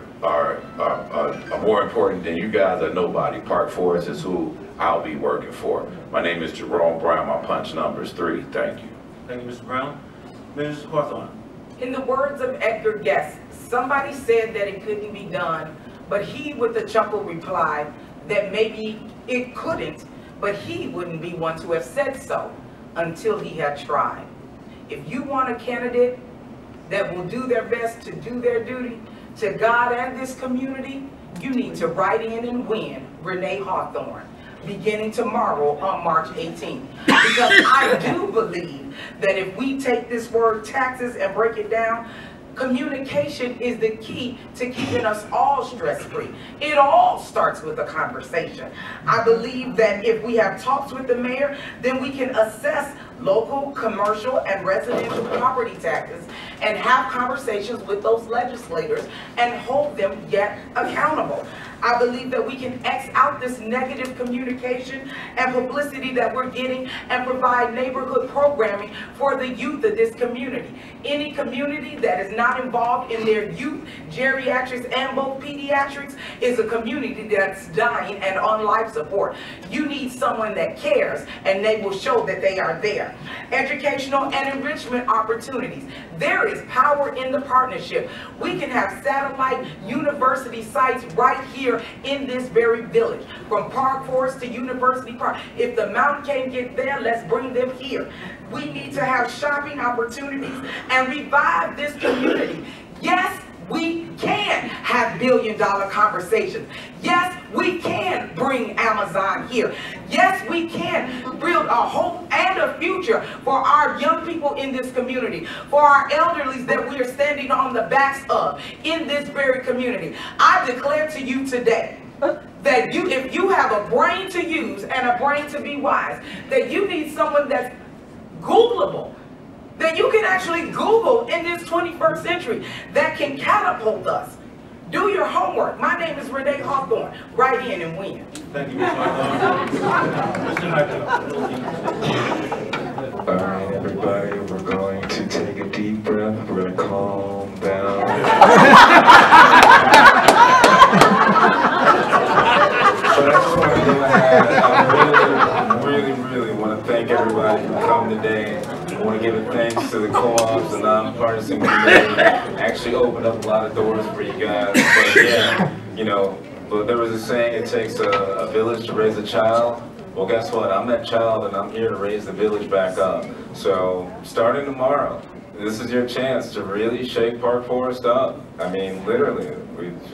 more important than you guys are nobody. Park Forest is who I'll be working for. My name is JeRome Brown. My punch number is 3. Thank you.
Thank you, Mr. Brown. Ms. Hawthorne.
In the words of Edgar Guest, somebody said that it couldn't be done, but he with a chuckle replied that maybe it couldn't, but he wouldn't be one to have said so until he had tried. If you want a candidate that will do their best to do their duty to God and this community, you need to write in and win Renee Hawthorne, beginning tomorrow on March 18th. Because I do believe that if we take this word taxes and break it down, communication is the key to keeping us all stress-free. It all starts with a conversation. I believe that if we have talks with the mayor, then we can assess local, commercial, and residential property taxes and have conversations with those legislators and hold them yet accountable. I believe that we can X out this negative communication and publicity that we're getting and provide neighborhood programming for the youth of this community. Any community that is not involved in their youth, geriatrics, and both pediatrics is a community that's dying and on life support. You need someone that cares, and they will show that they are there. care, educational and enrichment opportunities. There is power in the partnership. We can have satellite university sites right here in this very village, from Park Forest to University Park. If the mountain can't get there, let's bring them here. We need to have shopping opportunities and revive this community. Yes, we can have billion-dollar conversations. Yes, we can bring Amazon here. Yes, we can build a hope and a future for our young people in this community, for our elderlies that we are standing on the backs of in this very community. I declare to you today that if you have a brain to use and a brain to be wise, that you need someone that's Googleable, that you can actually Google in this 21st century, that can catapult us. Do your homework. My name is Renee Hawthorne. Write in and win.
Thank you, Ms. Hawthorne. Mr. Hightower.
All right, everybody, we're going to take a deep breath. We're going to calm down. But I just want to go ahead. I really want to thank everybody for coming today. I want to give a thanks to the co-ops, the nonpartisan committee. Actually opened up a lot of doors for you guys. But yeah, you know, but there was a saying, it takes a village to raise a child. Well, guess what? I'm that child, and I'm here to raise the village back up. So starting tomorrow, this is your chance to really shake Park Forest up. I mean, literally,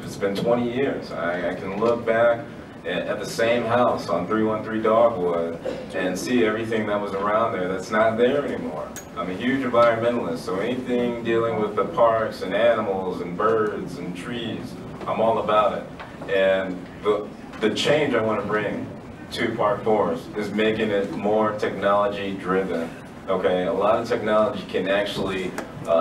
it's been 20 years. I can look back at the same house on 313 Dogwood and see everything that was around there that's not there anymore. I'm a huge environmentalist, so anything dealing with the parks and animals and birds and trees, I'm all about it. And the change I want to bring to Park Forest is making it more technology driven. Okay, a lot of technology can actually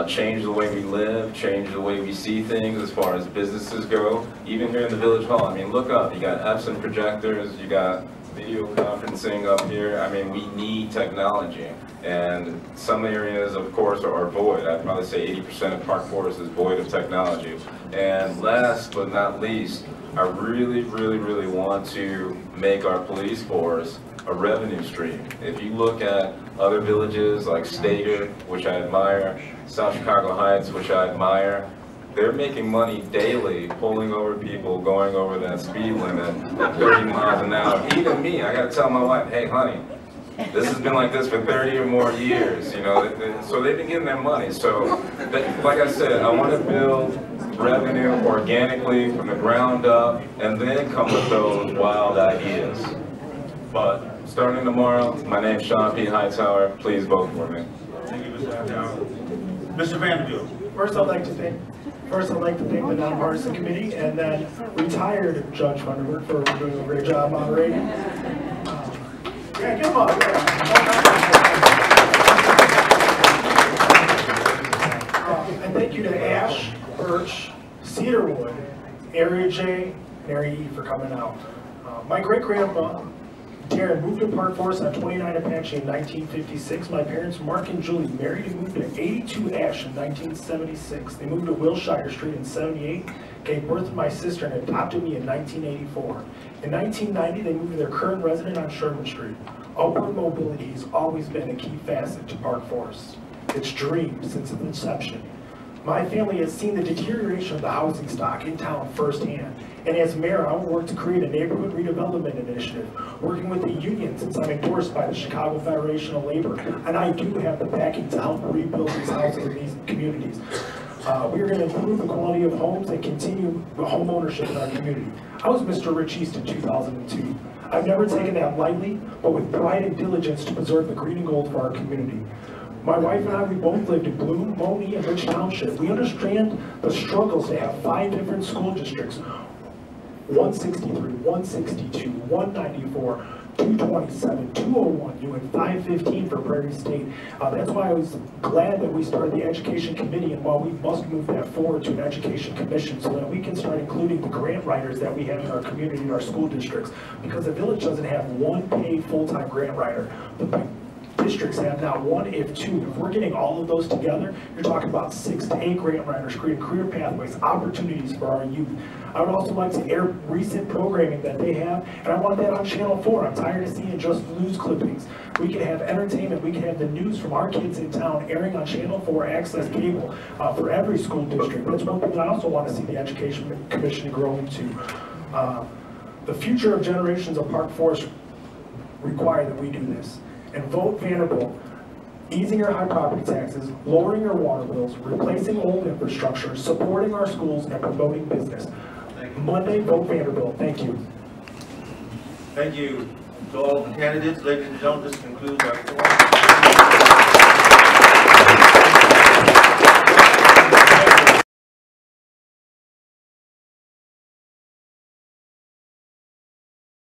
change the way we live, change the way we see things as far as businesses go. Even here in the Village Hall, I mean, look up, you got Epson projectors, you got video conferencing up here. I mean, we need technology. And some areas, of course, are void. I'd probably say 80% of Park Forest is void of technology. And last but not least, I really want to make our police force a revenue stream. If you look at other villages like Stager, which I admire, South Chicago Heights, which I admire, they're making money daily, pulling over people, going over that speed limit at 30 miles an hour. Even me, I gotta tell my wife, hey honey, this has been like this for 30 or more years, you know, so they've been getting their money. So, like I said, I want to build revenue organically from the ground up and then come with those wild ideas. But starting tomorrow, my name's Sean P. Hightower. Please vote for me.
Thank you, Mr. Hightower. Mr. Vanderbilt.
First, I'd like to thank the nonpartisan committee and then retired Judge Vanderbilt for doing a great job moderating. Yeah, give him up. And thank you to Ash, Birch, Cedarwood, Area J, and Area E for coming out. My great-grandpa, Darren, moved to Park Forest on 29 Apache in 1956. My parents, Mark and Julie, married and moved to 82 Ash in 1976. They moved to Wilshire Street in 78, gave birth to my sister, and adopted me in 1984. In 1990, they moved to their current residence on Sherman Street. Upward mobility has always been a key facet to Park Forest. It's dreamed since its inception. My family has seen the deterioration of the housing stock in town firsthand. And as mayor, I will work to create a neighborhood redevelopment initiative, working with the union since I'm endorsed by the Chicago Federation of Labor. And I do have the backing to help rebuild these houses in these communities. We are going to improve the quality of homes and continue home ownership in our community. I was Mr. Rich East in 2002. I've never taken that lightly, but with pride and diligence to preserve the green and gold for our community. My wife and I, we both lived in Bloom, Monee, and Rich Township. We understand the struggles to have 5 different school districts, 163, 162, 194, 227, 201, and 515 for Prairie State. That's why I was glad that we started the Education Committee, and while we must move that forward to an Education Commission so that we can start including the grant writers that we have in our community, in our school districts, because the village doesn't have one paid full-time grant writer. But by districts have not one, if two. If we're getting all of those together, you're talking about 6 to 8 grant writers creating career pathways, opportunities for our youth. I would also like to air recent programming that they have, and I want that on Channel 4. I'm tired of seeing just news clippings. We can have entertainment, we can have the news from our kids in town airing on Channel 4 access cable for every school district. That's one thing that I also want to see the Education Commission grow into. The future of generations of Park Forest require that we do this. And vote Vanderbilt, easing your high property taxes, lowering your water bills, replacing old infrastructure, supporting our schools, and promoting business. Monday, vote Vanderbilt. Thank you.
Thank you to all the candidates. Ladies and gentlemen, this concludes our